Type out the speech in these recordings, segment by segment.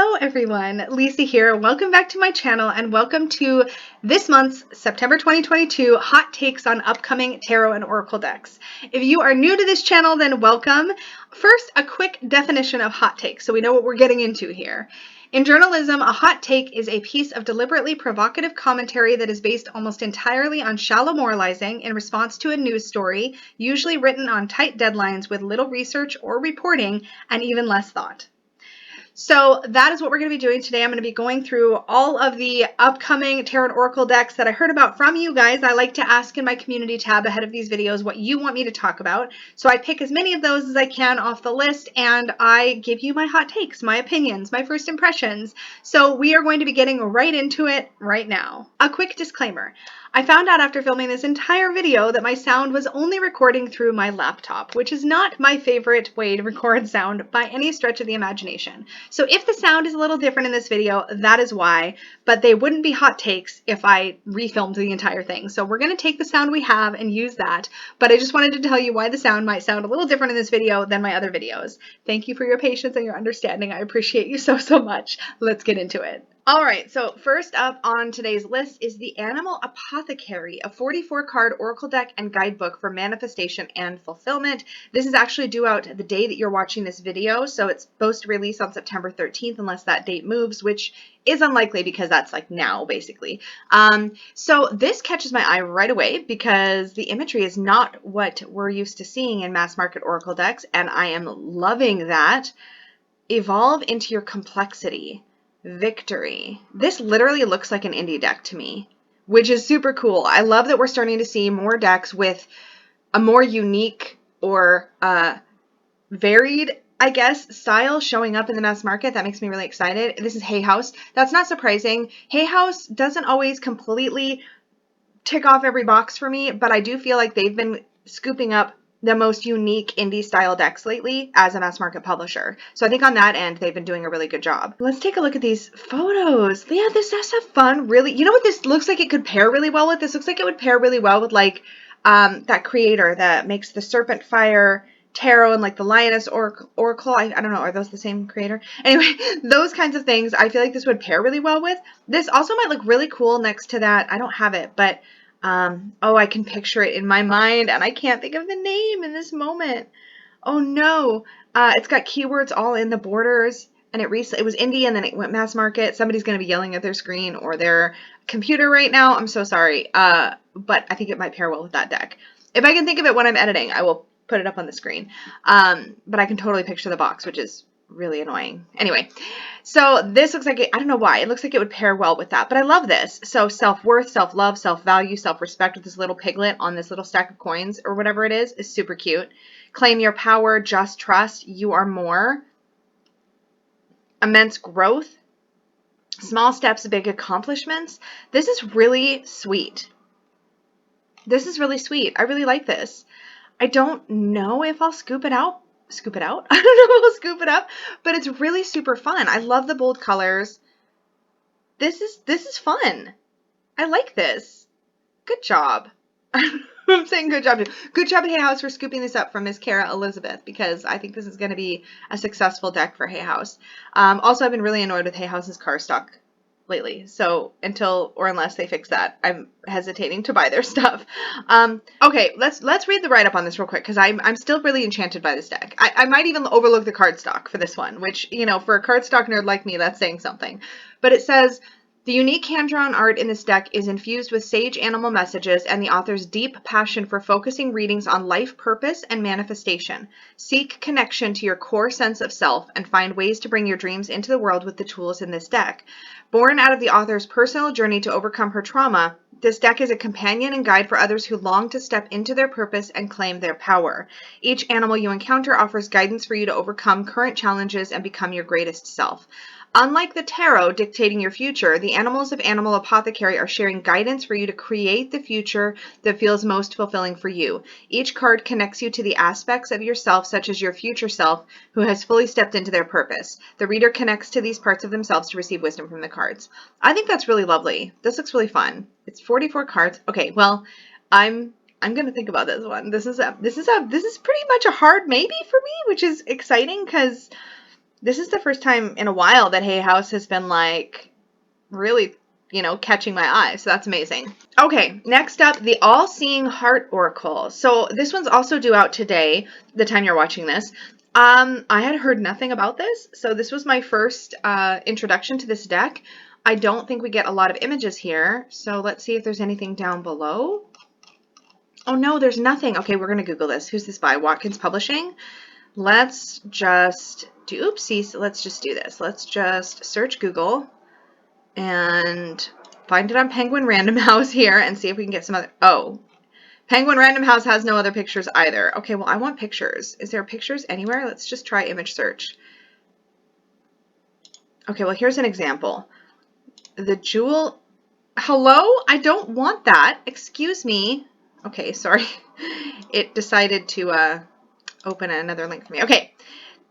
Hello everyone, Lisa here. Welcome back to my channel and welcome to this month's September 2022 hot takes on upcoming tarot and oracle decks. If you are new to this channel, then welcome. First, a quick definition of hot takes so we know what we're getting into here. In journalism, a hot take is a piece of deliberately provocative commentary that is based almost entirely on shallow moralizing in response to a news story, usually written on tight deadlines with little research or reporting and even less thought. So that is what we're going to be doing today. I'm going to be going through all of the upcoming tarot and oracle decks that I heard about from you guys. I like to ask in my community tab ahead of these videos what you want me to talk about. So I pick as many of those as I can off the list and I give you my hot takes, my opinions, my first impressions. So we are going to be getting right into it right now. A quick disclaimer. I found out after filming this entire video that my sound was only recording through my laptop, which is not my favorite way to record sound by any stretch of the imagination. So if the sound is a little different in this video, that is why, but they wouldn't be hot takes if I refilmed the entire thing. So we're going to take the sound we have and use that, but I just wanted to tell you why the sound might sound a little different in this video than my other videos. Thank you for your patience and your understanding. I appreciate you so much. Let's get into it. All right, so first up on today's list is the Animal Apothecary, a 44-card oracle deck and guidebook for manifestation and fulfillment. This is actually due out the day that you're watching this video, so it's supposed to release on September 13th unless that date moves, which is unlikely because that's like now, basically. So this catches my eye right away because the imagery is not what we're used to seeing in mass market oracle decks, and I am loving that. Evolve into your complexity. Victory. This literally looks like an indie deck to me, which is super cool. I love that we're starting to see more decks with a more unique or varied, I guess, style showing up in the mass market. That makes me really excited. This is Hay House. That's not surprising. Hay House doesn't always completely tick off every box for me, but I do feel like they've been scooping up the most unique indie style decks lately as a mass market publisher. So I think on that end, they've been doing a really good job. Let's take a look at these photos. Yeah, this does have fun, really. You know what this looks like it could pair really well with? This looks like it would pair really well with like that creator that makes the Serpent Fire Tarot and like the Lioness Oracle. I don't know, are those the same creator? Anyway, those kinds of things I feel like this would pair really well with. This also might look really cool next to that. I don't have it, but oh, I can picture it in my mind and I can't think of the name in this moment. Oh no. It's got keywords all in the borders and it was indie and then it went mass market. Somebody's going to be yelling at their screen or their computer right now. I'm so sorry. But I think it might pair well with that deck. If I can think of it when I'm editing, I will put it up on the screen. But I can totally picture the box, which is really annoying. Anyway, so this looks like it, I don't know why, it looks like it would pair well with that, but I love this. So self-worth, self-love, self-value, self-respect with this little piglet on this little stack of coins or whatever it is super cute. Claim your power, just trust, you are more. Immense growth. Small steps, big accomplishments. This is really sweet. This is really sweet. I really like this. I don't know if I'll scoop it out. I don't know if I'll scoop it up, but it's really super fun. I love the bold colors. This is fun. I like this. Good job. I'm saying good job. Good job, Hay House, for scooping this up from Miss Kara Elizabeth, because I think this is going to be a successful deck for Hay House. Also, I've been really annoyed with Hay House's card stock lately, so until or unless they fix that, I'm hesitating to buy their stuff. Okay, let's read the write-up on this real quick because I'm still really enchanted by this deck. I might even overlook the cardstock for this one, which, you know, for a cardstock nerd like me, that's saying something. But it says, the unique hand-drawn art in this deck is infused with sage animal messages and the author's deep passion for focusing readings on life purpose and manifestation. Seek connection to your core sense of self and find ways to bring your dreams into the world with the tools in this deck. Born out of the author's personal journey to overcome her trauma, this deck is a companion and guide for others who long to step into their purpose and claim their power. Each animal you encounter offers guidance for you to overcome current challenges and become your greatest self. Unlike the tarot dictating your future, the animals of Animal Apothecary are sharing guidance for you to create the future that feels most fulfilling for you. Each card connects you to the aspects of yourself, such as your future self, who has fully stepped into their purpose. The reader connects to these parts of themselves to receive wisdom from the cards. I think that's really lovely. This looks really fun. It's 44 cards. Okay, well, I'm going to think about this one. This is pretty much a hard maybe for me, which is exciting because This is the first time in a while that Hay House has been like really, you know, catching my eye. So that's amazing. Okay, next up, the All-Seeing Heart Oracle. So this one's also due out today, the time you're watching this. I had heard nothing about this, so this was my first introduction to this deck. I don't think we get a lot of images here, so let's see if there's anything down below. Oh no, there's nothing. Okay, we're going to Google this. Who's this by? Watkins Publishing? Let's just do, oopsies, let's just do this. Let's just search Google and find it on Penguin Random House here and see if we can get some other, oh, Penguin Random House has no other pictures either. Okay, well, I want pictures. Is there pictures anywhere? Let's just try image search. Okay, well, here's an example. The jewel, hello? I don't want that. Excuse me. Okay, sorry. It decided to open another link for me. Okay.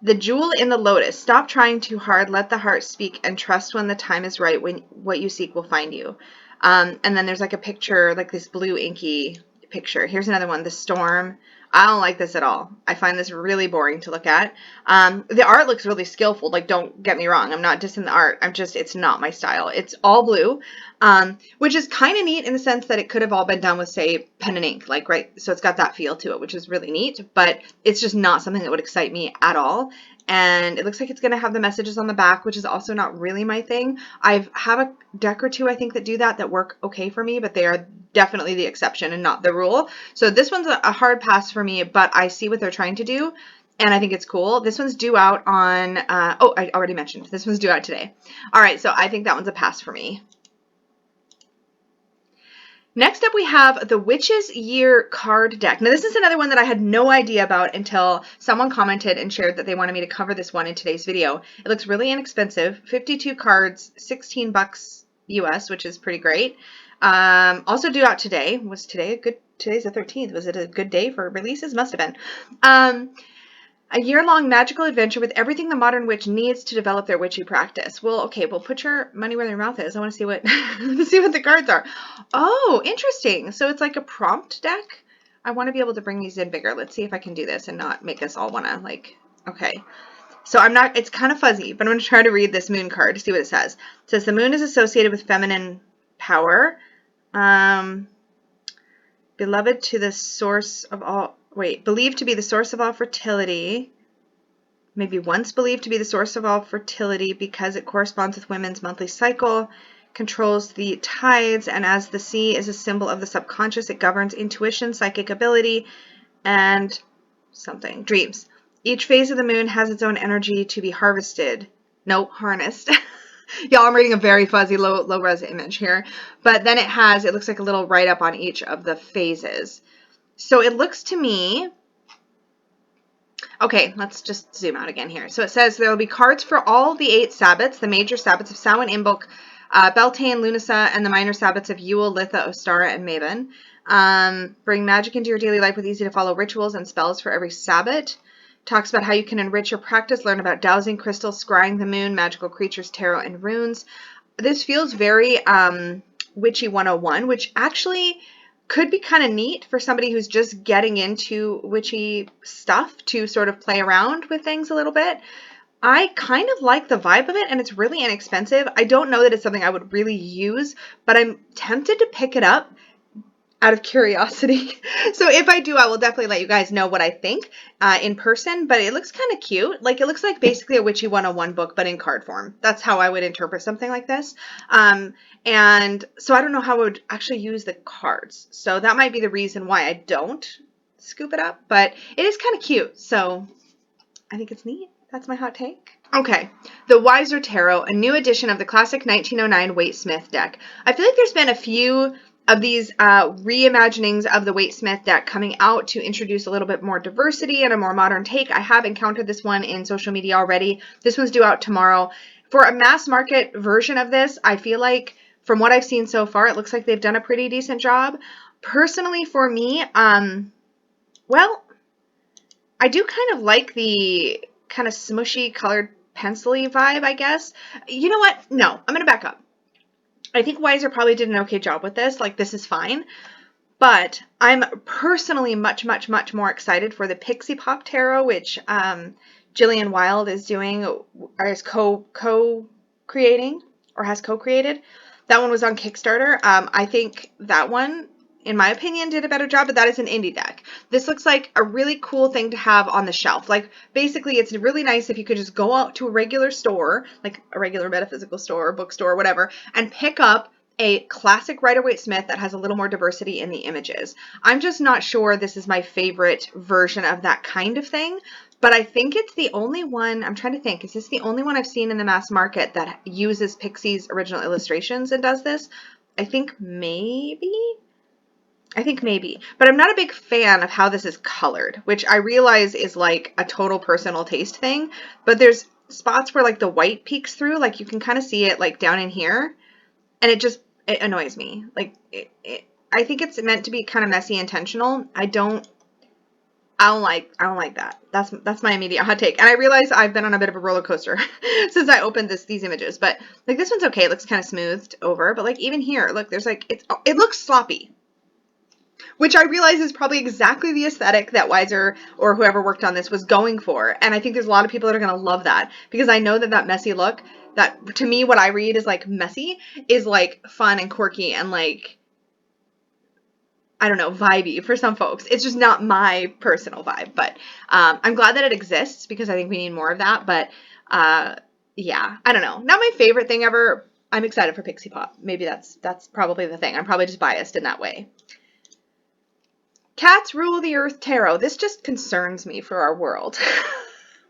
The jewel in the lotus. Stop trying too hard. Let the heart speak and trust when the time is right. When what you seek will find you. And then there's like a picture, like this blue inky picture. Here's another one. The storm. I don't like this at all. I find this really boring to look at. The art looks really skillful. Like, don't get me wrong. I'm not dissing the art. It's not my style. It's all blue, which is kind of neat in the sense that it could have all been done with, say, pen and ink. Like, right. So it's got that feel to it, which is really neat. But it's just not something that would excite me at all. And it looks like it's going to have the messages on the back, which is also not really my thing. I have a deck or two, I think, that do that work okay for me, but they are definitely the exception and not the rule. So this one's a hard pass for me, but I see what they're trying to do, and I think it's cool. This one's due out on, oh, I already mentioned, this one's due out today. All right, so I think that one's a pass for me. Next up, we have the Witch's Year card deck. Now, this is another one that I had no idea about until someone commented and shared that they wanted me to cover this one in today's video. It looks really inexpensive, 52 cards, 16 bucks US, which is pretty great. Also due out today. Was today a good, today's the 13th. Was it a good day for releases? Must have been. A year-long magical adventure with everything the modern witch needs to develop their witchy practice. Well, okay, well, put your money where your mouth is. I want to see what see what the cards are. Oh, interesting. So it's like a prompt deck. I want to be able to bring these in bigger. Let's see if I can do this and not make us all want to, like, okay. So I'm not, it's kind of fuzzy, but I'm going to try to read this moon card to see what it says. It says the moon is associated with feminine power. Beloved to the source of all, believed to be the source of all fertility. Maybe once believed to be the source of all fertility because it corresponds with women's monthly cycle, controls the tides, and as the sea is a symbol of the subconscious, it governs intuition, psychic ability, and something, dreams. Each phase of the moon has its own energy to be harvested. No, harnessed. Y'all, I'm reading a very fuzzy low-res image here. But then it looks like a little write-up on each of the phases. So it looks to me, okay, let's just zoom out again here. So it says there will be cards for all the 8 Sabbats, the major Sabbats of Samhain, Imbolc, Beltane, Lunasa, and the minor Sabbats of Yule, Litha, Ostara, and Maven. Bring magic into your daily life with easy-to-follow rituals and spells for every Sabbat. Talks about how you can enrich your practice, learn about dowsing, crystals, scrying the moon, magical creatures, tarot, and runes. This feels very Witchy 101, which actually could be kind of neat for somebody who's just getting into witchy stuff to sort of play around with things a little bit. I kind of like the vibe of it, and it's really inexpensive. I don't know that it's something I would really use, but I'm tempted to pick it up out of curiosity. So if I do, I will definitely let you guys know what I think in person, but it looks kind of cute. Like, it looks like basically a Witchy 101 book, but in card form. That's how I would interpret something like this. And so I don't know how I would actually use the cards. So that might be the reason why I don't scoop it up, but it is kind of cute. So I think it's neat. That's my hot take. Okay, the Wiser Tarot, a new edition of the classic 1909 Waite-Smith deck. I feel like there's been a few of these reimaginings of the Waite-Smith deck coming out to introduce a little bit more diversity and a more modern take. I have encountered this one in social media already. This one's due out tomorrow. For a mass market version of this, I feel like from what I've seen so far, it looks like they've done a pretty decent job. Personally, for me, well, I do kind of like the kind of smushy colored pencil-y vibe, I guess. You know what? No, I'm going to back up. I think Wiser probably did an okay job with this. Like, this is fine. But I'm personally much more excited for the Pixie Pop Tarot, which Jillian Wild is doing, or is co-creating, or has co-created. That one was on Kickstarter. I think that one, in my opinion, did a better job, but that is an indie deck. This looks like a really cool thing to have on the shelf. Like, basically, it's really nice if you could just go out to a regular store, like a regular metaphysical store, bookstore, whatever, and pick up a classic Rider-Waite-Smith that has a little more diversity in the images. I'm just not sure this is my favorite version of that kind of thing, but I think it's the only one. I'm trying to think, is this the only one I've seen in the mass market that uses Pixie's original illustrations and does this? I think maybe, but I'm not a big fan of how this is colored, which I realize is like a total personal taste thing, but there's spots where like the white peeks through, like you can kind of see it like down in here, and it annoys me. Like I think it's meant to be kind of messy intentional. I don't like that. That's my immediate hot take. And I realize I've been on a bit of a roller coaster since I opened these images, but like this one's okay. It looks kind of smoothed over, but like even here, look, there's like, it looks sloppy, which I realize is probably exactly the aesthetic that Weiser or whoever worked on this was going for. And I think there's a lot of people that are going to love that, because I know that messy look, that to me, what I read is like messy, is like fun and quirky and like, I don't know, vibey for some folks. It's just not my personal vibe, but I'm glad that it exists, because I think we need more of that. But yeah, I don't know. Not my favorite thing ever. I'm excited for Pixie Pop. Maybe that's probably the thing. I'm probably just biased in that way. Cats rule the earth tarot. This just concerns me for our world.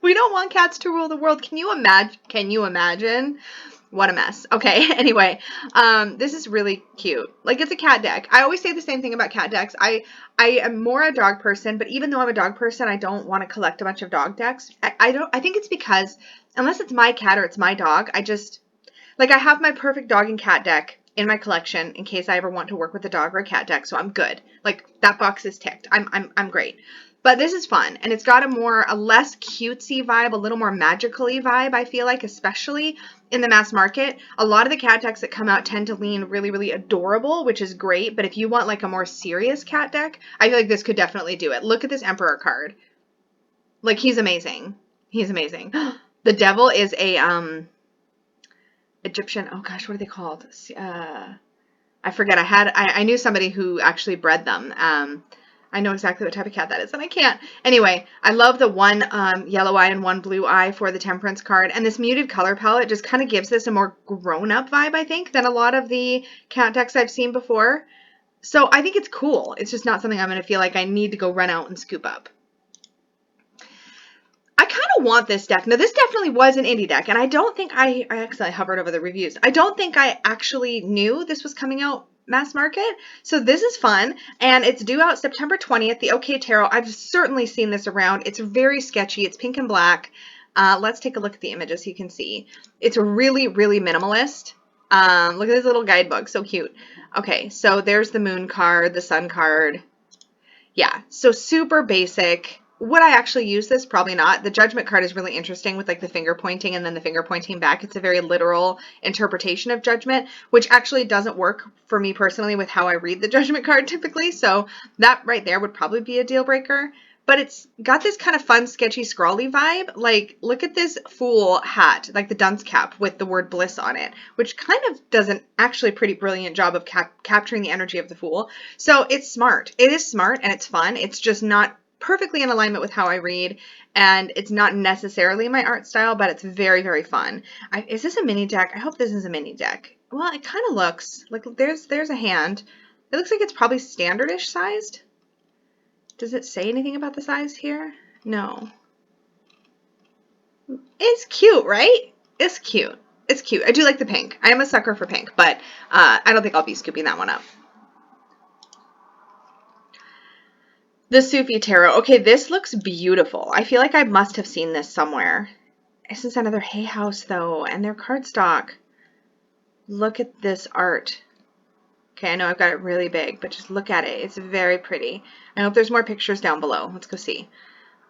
We don't want cats to rule the world. Can you imagine? What a mess. Okay, anyway, this is really cute. Like, it's a cat deck. I always say the same thing about cat decks. I am more a dog person, but even though I'm a dog person, I don't want to collect a bunch of dog decks. I think it's because unless it's my cat or it's my dog, I have my perfect dog and cat deck in my collection in case I ever want to work with a dog or a cat deck, so I'm good. Like, that box is ticked. I'm great. But this is fun, and it's got a less cutesy vibe, a little more magical-y vibe, I feel like, especially in the mass market. A lot of the cat decks that come out tend to lean really, really adorable, which is great, but if you want like a more serious cat deck, I feel like this could definitely do it. Look at this Emperor card. Like, he's amazing. He's amazing. The devil is a, Egyptian, oh gosh, what are they called? I forget. I knew somebody who actually bred them. I know exactly what type of cat that is, and I can't. Anyway, I love the one yellow eye and one blue eye for the Temperance card, and this muted color palette just kind of gives this a more grown-up vibe, I think, than a lot of the cat decks I've seen before. So I think it's cool. It's just not something I'm going to feel like I need to go run out and scoop up. I kind of want this deck. Now, this definitely was an indie deck, and I don't think I actually hovered over the reviews. I don't think I actually knew this was coming out mass market. So this is fun, and it's due out September 20th, the OK Tarot. I've certainly seen this around. It's very sketchy. It's pink and black. Let's take a look at the images so you can see. It's really, really minimalist. Look at this little guidebook. So cute. Okay, so there's the moon card, the sun card. Yeah, so super basic. Would I actually use this? Probably not. The judgment card is really interesting with like the finger pointing and then the finger pointing back. It's a very literal interpretation of judgment, which actually doesn't work for me personally with how I read the judgment card typically. So that right there would probably be a deal breaker. But it's got this kind of fun, sketchy, scrawly vibe. Like, look at this fool hat, like the dunce cap with the word bliss on it, which kind of does an actually pretty brilliant job of capturing the energy of the fool. So it's smart. It is smart and it's fun. It's just not perfectly in alignment with how I read, and it's not necessarily my art style, but it's very, very fun. Is this a mini deck? I hope this is a mini deck. Well, it kind of looks like there's a hand. It looks like it's probably standardish sized. Does it say anything about the size here? No. It's cute, right? It's cute. It's cute. I do like the pink. I am a sucker for pink, but I don't think I'll be scooping that one up. The Sufi Tarot. Okay, this looks beautiful. I feel like I must have seen this somewhere. This is another Hay House, though, and their cardstock. Look at this art. Okay, I know I've got it really big, but just look at it. It's very pretty. I hope there's more pictures down below. Let's go see.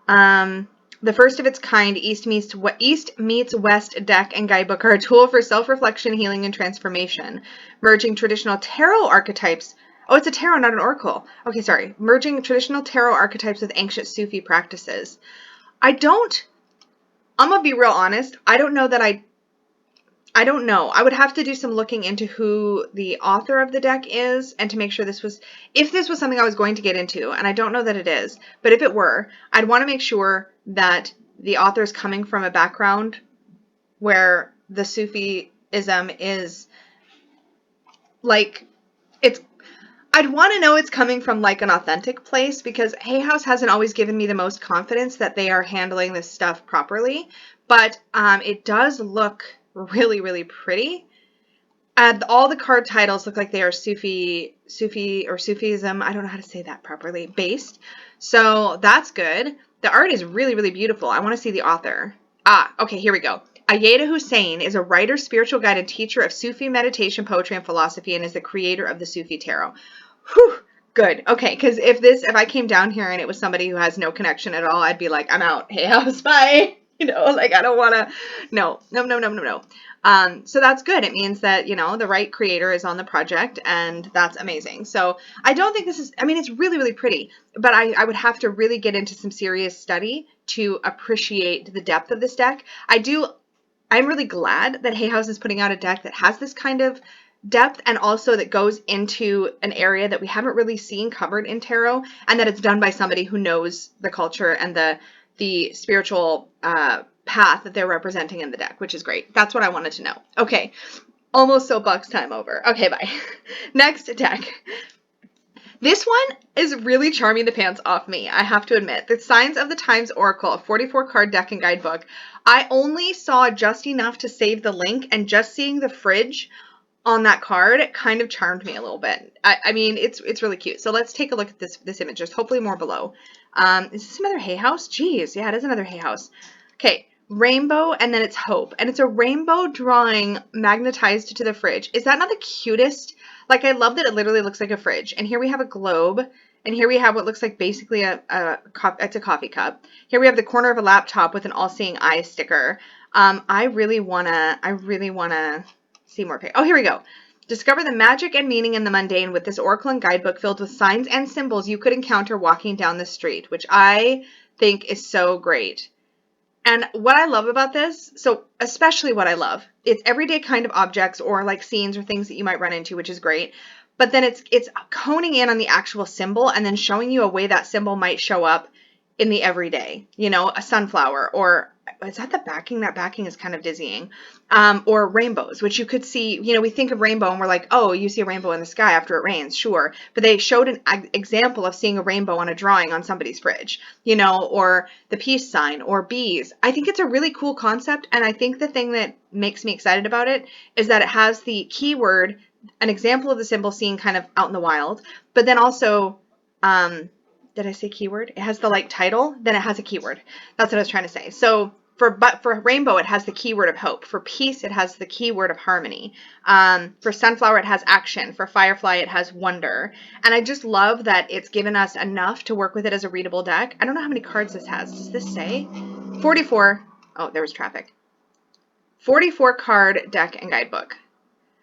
The first of its kind East meets West deck and guidebook are a tool for self-reflection, healing, and transformation, merging traditional tarot archetypes. Oh, it's a tarot, not an oracle. Okay, sorry. Merging traditional tarot archetypes with ancient Sufi practices. I don't I'm gonna be real honest. I don't know that I don't know. I would have to do some looking into who the author of the deck is and to make sure if this was something I was going to get into, and I don't know that it is, but if it were, I'd want to make sure that the author is coming from a background where the Sufism is like, I'd want to know it's coming from like an authentic place, because Hay House hasn't always given me the most confidence that they are handling this stuff properly, but it does look really, really pretty. And all the card titles look like they are Sufi or Sufism, I don't know how to say that properly, based. So that's good. The art is really, really beautiful. I want to see the author. Okay, here we go. Ayeda Hussein is a writer, spiritual guide, and teacher of Sufi meditation, poetry, and philosophy, and is the creator of the Sufi Tarot. Whew, good. Okay, because if I came down here and it was somebody who has no connection at all, I'd be like, I'm out. Hey, house, bye. You know, like, I don't want to. No. So that's good. It means that, you know, the right creator is on the project, and that's amazing. So I don't think this is, I mean, it's really, really pretty, but I would have to really get into some serious study to appreciate the depth of this deck. I'm really glad that Hay House is putting out a deck that has this kind of depth, and also that goes into an area that we haven't really seen covered in tarot, and that it's done by somebody who knows the culture and the spiritual path that they're representing in the deck, which is great. That's what I wanted to know. Okay, almost soapbox time over. Okay, bye. Next deck. This one is really charming the pants off me, I have to admit. The Signs of the Times Oracle, a 44-card deck and guidebook. I only saw just enough to save the link, and just seeing the fridge on that card, it kind of charmed me a little bit. I mean, it's really cute. So let's take a look at this image. There's hopefully more below. Is this another Hay House? Jeez, yeah, it is another Hay House. Okay, rainbow, and then it's hope. And it's a rainbow drawing magnetized to the fridge. Is that not the cutest? Like, I love that it literally looks like a fridge. And here we have a globe. And here we have what looks like basically it's a coffee cup. Here we have the corner of a laptop with an all-seeing eye sticker. I really wanna see more. Oh, here we go. Discover the magic and meaning in the mundane with this oracle and guidebook filled with signs and symbols you could encounter walking down the street, which I think is so great. And what I love about this, so especially what I love, it's everyday kind of objects or like scenes or things that you might run into, which is great. But then it's honing in on the actual symbol and then showing you a way that symbol might show up in the everyday, you know, a sunflower, or is that the backing? That backing is kind of dizzying. Or rainbows, which you could see, you know, we think of rainbow and we're like, oh, you see a rainbow in the sky after it rains, sure. But they showed an example of seeing a rainbow on a drawing on somebody's fridge, you know, or the peace sign or bees. I think it's a really cool concept. And I think the thing that makes me excited about it is that it has the keyword, an example of the symbol seen kind of out in the wild, but then also, did I say keyword? It has the like title, then it has a keyword. That's what I was trying to say. So for rainbow, it has the keyword of hope. For peace, it has the keyword of harmony. For sunflower, it has action. For firefly, it has wonder. And I just love that it's given us enough to work with it as a readable deck. I don't know how many cards this has. Does this say? 44. Oh, there was traffic. 44 card deck and guidebook.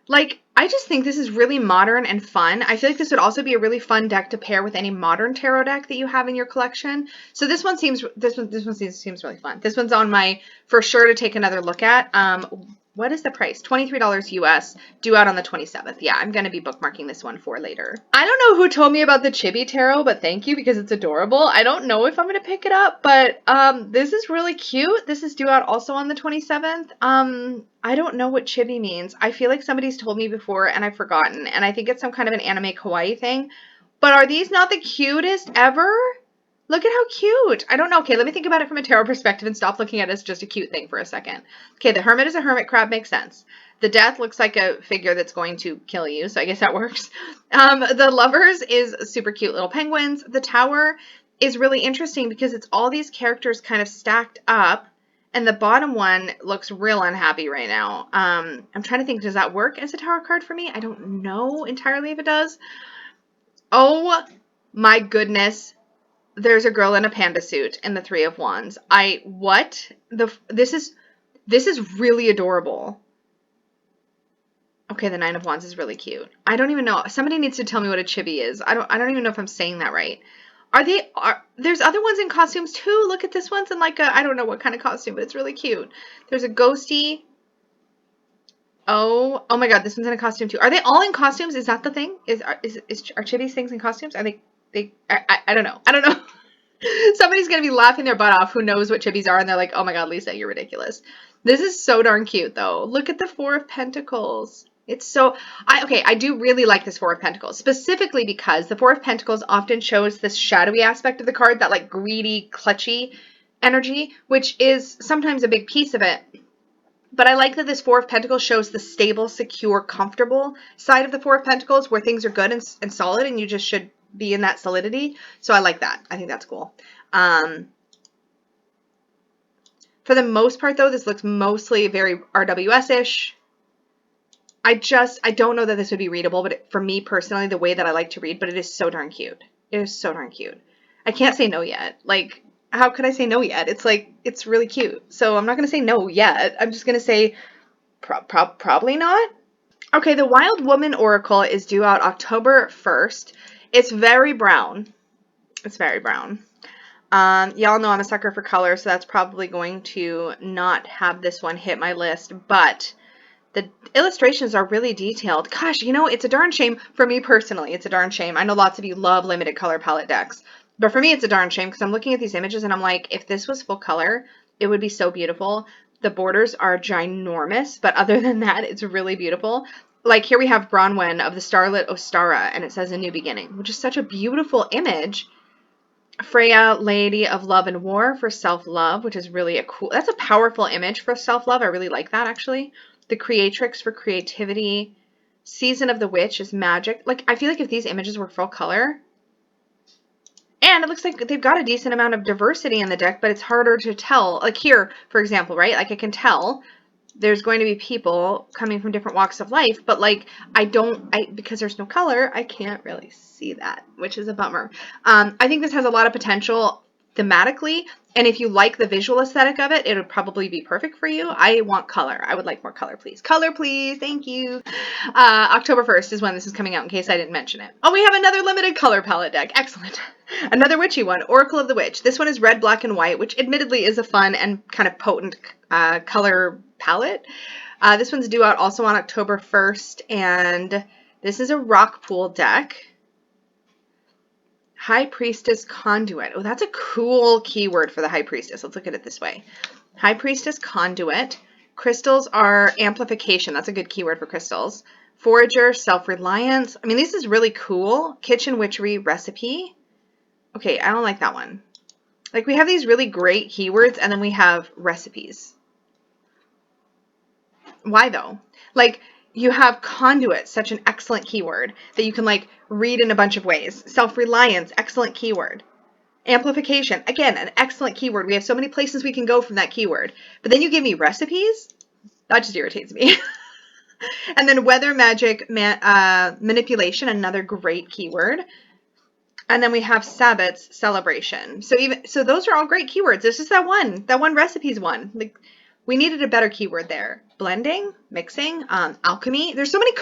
Like, I just think this is really modern and fun. I feel like this would also be a really fun deck to pair with any modern tarot deck that you have in your collection. So this one seems really fun. This one's on my for sure to take another look at. What is the price? $23 US, due out on the 27th. Yeah, I'm going to be bookmarking this one for later. I don't know who told me about the Chibi Tarot, but thank you because it's adorable. I don't know if I'm going to pick it up, but this is really cute. This is due out also on the 27th. I don't know what Chibi means. I feel like somebody's told me before and I've forgotten, and I think it's some kind of an anime kawaii thing. But are these not the cutest ever? Look at how cute. I don't know. Okay, let me think about it from a tarot perspective and stop looking at it as just a cute thing for a second. Okay, the hermit is a hermit crab. Makes sense. The death looks like a figure that's going to kill you, so I guess that works. The lovers is super cute little penguins. The tower is really interesting because it's all these characters kind of stacked up, and the bottom one looks real unhappy right now. I'm trying to think, does that work as a tower card for me? I don't know entirely if it does. Oh my goodness. There's a girl in a panda suit in the Three of Wands. This is really adorable. Okay, the Nine of Wands is really cute. I don't even know. Somebody needs to tell me what a chibi is. I don't even know if I'm saying that right. There's other ones in costumes too. Look at this one's in like I don't know what kind of costume, but it's really cute. There's a ghosty. Oh my God, this one's in a costume too. Are they all in costumes? Is that the thing? Are Chibi's things in costumes? Are I don't know. I don't know. Somebody's going to be laughing their butt off who knows what Chibis are, and they're like, oh my God, Lisa, you're ridiculous. This is so darn cute, though. Look at the Four of Pentacles. It's so, I do really like this Four of Pentacles, specifically because the Four of Pentacles often shows this shadowy aspect of the card, that like greedy, clutchy energy, which is sometimes a big piece of it. But I like that this Four of Pentacles shows the stable, secure, comfortable side of the Four of Pentacles, where things are good and solid, and you just should be in that solidity. So I like that. I think that's cool. For the most part, though, this looks mostly very RWS-ish. I don't know that this would be readable, but for me personally, the way that I like to read, but it is so darn cute. It is so darn cute. I can't say no yet. Like, how could I say no yet? It's like, it's really cute. So I'm not going to say no yet. I'm just going to say probably not. Okay, the Wild Woman Oracle is due out October 1st. It's very brown. It's very brown. Y'all know I'm a sucker for color, so that's probably going to not have this one hit my list, but the illustrations are really detailed. Gosh, you know, it's a darn shame for me personally. It's a darn shame. I know lots of you love limited color palette decks, but for me, it's a darn shame because I'm looking at these images and I'm like, if this was full color, it would be so beautiful. The borders are ginormous, but other than that, it's really beautiful. Like here we have Bronwyn of the Starlit Ostara, and it says A New Beginning, which is such a beautiful image. Freya, Lady of Love and War for self-love, which is really that's a powerful image for self-love. I really like that, actually. The Creatrix for creativity. Season of the Witch is magic. Like, I feel like if these images were full color, and it looks like they've got a decent amount of diversity in the deck, but it's harder to tell. Like here, for example, right? Like I can tell there's going to be people coming from different walks of life, but like because there's no color, I can't really see that, which is a bummer. I think this has a lot of potential thematically, and if you like the visual aesthetic of it, it would probably be perfect for you. I want color. I would like more color, please. Color, please. Thank you. October 1st is when this is coming out, in case I didn't mention it. Oh, we have another limited color palette deck. Excellent. Another witchy one, Oracle of the Witch. This one is red, black, and white, which admittedly is a fun and kind of potent color palette. This one's due out also on October 1st, and this is a rock pool deck. High Priestess Conduit. Oh, that's a cool keyword for the High Priestess. Let's look at it this way. High Priestess Conduit. Crystals are amplification. That's a good keyword for crystals. Forager, self-reliance. I mean, this is really cool. Kitchen Witchery Recipe. Okay, I don't like that one. Like, we have these really great keywords, and then we have recipes. Why, though? Like, you have conduit, such an excellent keyword that you can, like, read in a bunch of ways. Self-reliance, excellent keyword. Amplification, again, an excellent keyword. We have so many places we can go from that keyword. But then you give me recipes? That just irritates me. And then weather magic manipulation, another great keyword. And then we have Sabbath's celebration. So those are all great keywords. This is that one recipes one. Like, we needed a better keyword there. Blending, mixing, alchemy. There's so many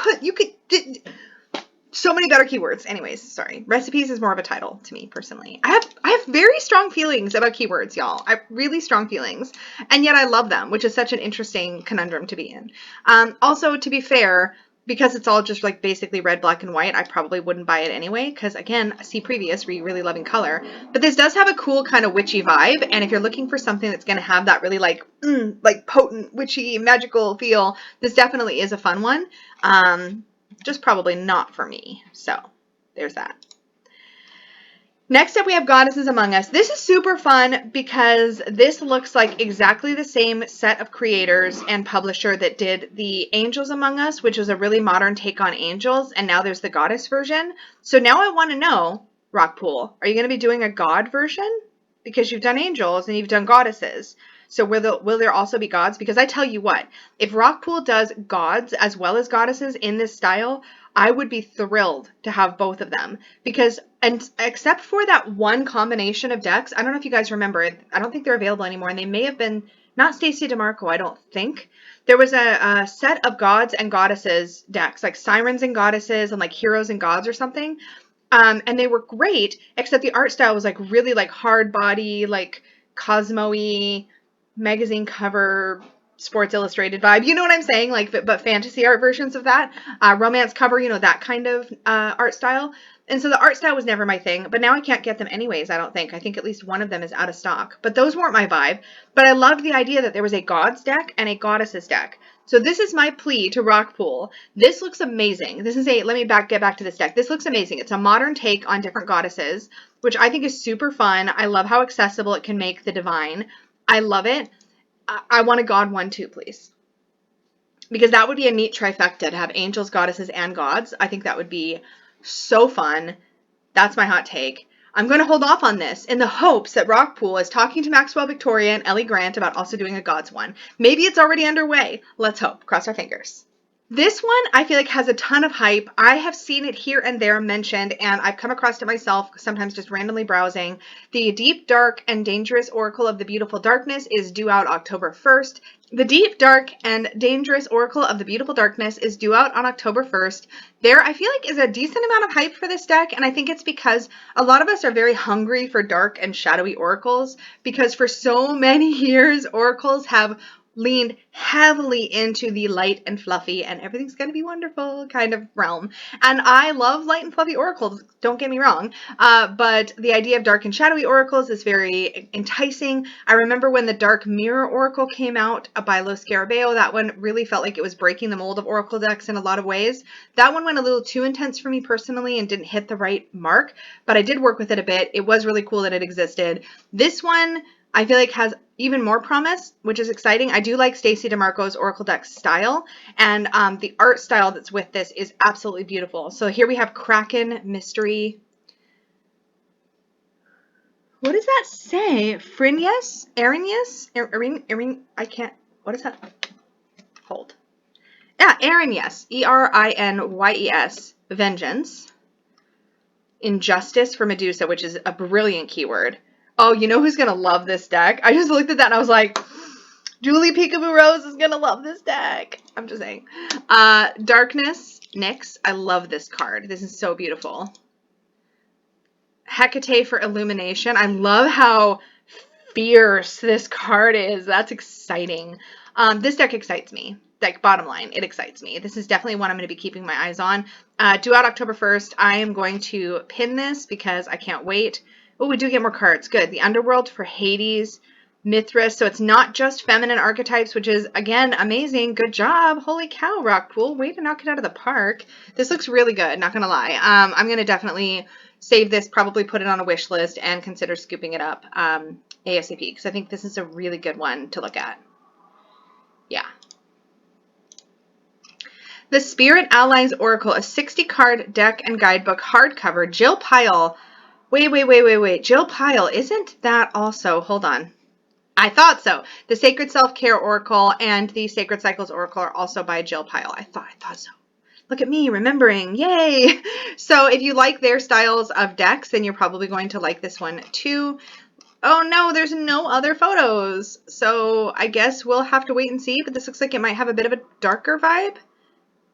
so many better keywords. Anyways, sorry. Recipes is more of a title to me personally. I have very strong feelings about keywords, y'all. I have really strong feelings, and yet I love them, which is such an interesting conundrum to be in. Also, to be fair, because it's all just like basically red, black, and white, I probably wouldn't buy it anyway, because again, see previous, really loving color. But this does have a cool kind of witchy vibe, and if you're looking for something that's going to have that really like potent, witchy, magical feel, this definitely is a fun one. Just probably not for me. So there's that. Next up, we have Goddesses Among Us. This is super fun because this looks like exactly the same set of creators and publisher that did the Angels Among Us, which was a really modern take on Angels, and now there's the Goddess version. So now I want to know, Rockpool, are you going to be doing a God version? Because you've done Angels and you've done Goddesses. So will there also be gods? Because I tell you what, if Rockpool does gods as well as goddesses in this style, I would be thrilled to have both of them. Because, and except for that one combination of decks, I don't know if you guys remember it, I don't think they're available anymore, and they may have been, not Stacey DeMarco, I don't think. There was a set of gods and goddesses decks, like Sirens and Goddesses and like Heroes and Gods or something. And they were great, except the art style was like really like hard body, like Cosmo-y, magazine cover, Sports Illustrated vibe. You know what I'm saying? Like, but fantasy art versions of that. Romance cover, you know, that kind of art style. And so the art style was never my thing, but now I can't get them anyways, I don't think. I think at least one of them is out of stock. But those weren't my vibe. But I loved the idea that there was a gods deck and a goddesses deck. So this is my plea to Rockpool. This looks amazing. This is let me get back to this deck. This looks amazing. It's a modern take on different goddesses, which I think is super fun. I love how accessible it can make the divine. I love it. I want a god one too, please. Because that would be a neat trifecta to have angels, goddesses, and gods. I think that would be so fun. That's my hot take. I'm going to hold off on this in the hopes that Rockpool is talking to Maxwell Victoria and Ellie Grant about also doing a gods one. Maybe it's already underway. Let's hope. Cross our fingers. This one I feel like has a ton of hype. I have seen it here and there mentioned, and I've come across it myself, sometimes just randomly browsing. The Deep, Dark, and Dangerous Oracle of the Beautiful Darkness is due out October 1st. The Deep, Dark, and Dangerous Oracle of the Beautiful Darkness is due out on October 1st. There, I feel like, is a decent amount of hype for this deck, and I think it's because a lot of us are very hungry for dark and shadowy oracles, because for so many years, oracles have leaned heavily into the light and fluffy and everything's going to be wonderful kind of realm. And I love light and fluffy oracles, don't get me wrong, but the idea of dark and shadowy oracles is very enticing. I remember when the Dark Mirror Oracle came out by Los Scarabeo, that one really felt like it was breaking the mold of oracle decks in a lot of ways. That one went a little too intense for me personally and didn't hit the right mark, but I did work with it a bit. It was really cool that it existed. This one I feel like has even more promise, which is exciting. I do like Stacey DeMarco's Oracle deck style, and the art style that's with this is absolutely beautiful. So here we have Kraken Mystery. What does that say? Frinius? Arinius? Erin, I can't, what is that? Hold. Yeah, Arinius. E-R-I-N-Y-E-S. Vengeance. Injustice for Medusa, which is a brilliant keyword. Oh, you know who's going to love this deck? I just looked at that and I was like, Julie Peekaboo Rose is going to love this deck. I'm just saying. Darkness, Nyx. I love this card. This is so beautiful. Hecate for Illumination. I love how fierce this card is. That's exciting. This deck excites me. Like, bottom line, it excites me. This is definitely one I'm going to be keeping my eyes on. Due out October 1st. I am going to pin this because I can't wait. Oh, we do get more cards. Good. The Underworld for Hades, Mithras. So it's not just feminine archetypes, which is, again, amazing. Good job. Holy cow, Rockpool. Way to knock it out of the park. This looks really good, not going to lie. I'm going to definitely save this, probably put it on a wish list, and consider scooping it up ASAP, because I think this is a really good one to look at. Yeah. The Spirit Allies Oracle, a 60-card deck and guidebook hardcover. Jill Pyle. Wait. Jill Pyle, isn't that also, hold on. I thought so. The Sacred Self-Care Oracle and the Sacred Cycles Oracle are also by Jill Pyle. I thought so. Look at me remembering. Yay! So if you like their styles of decks, then you're probably going to like this one too. Oh no, there's no other photos. So I guess we'll have to wait and see, but this looks like it might have a bit of a darker vibe.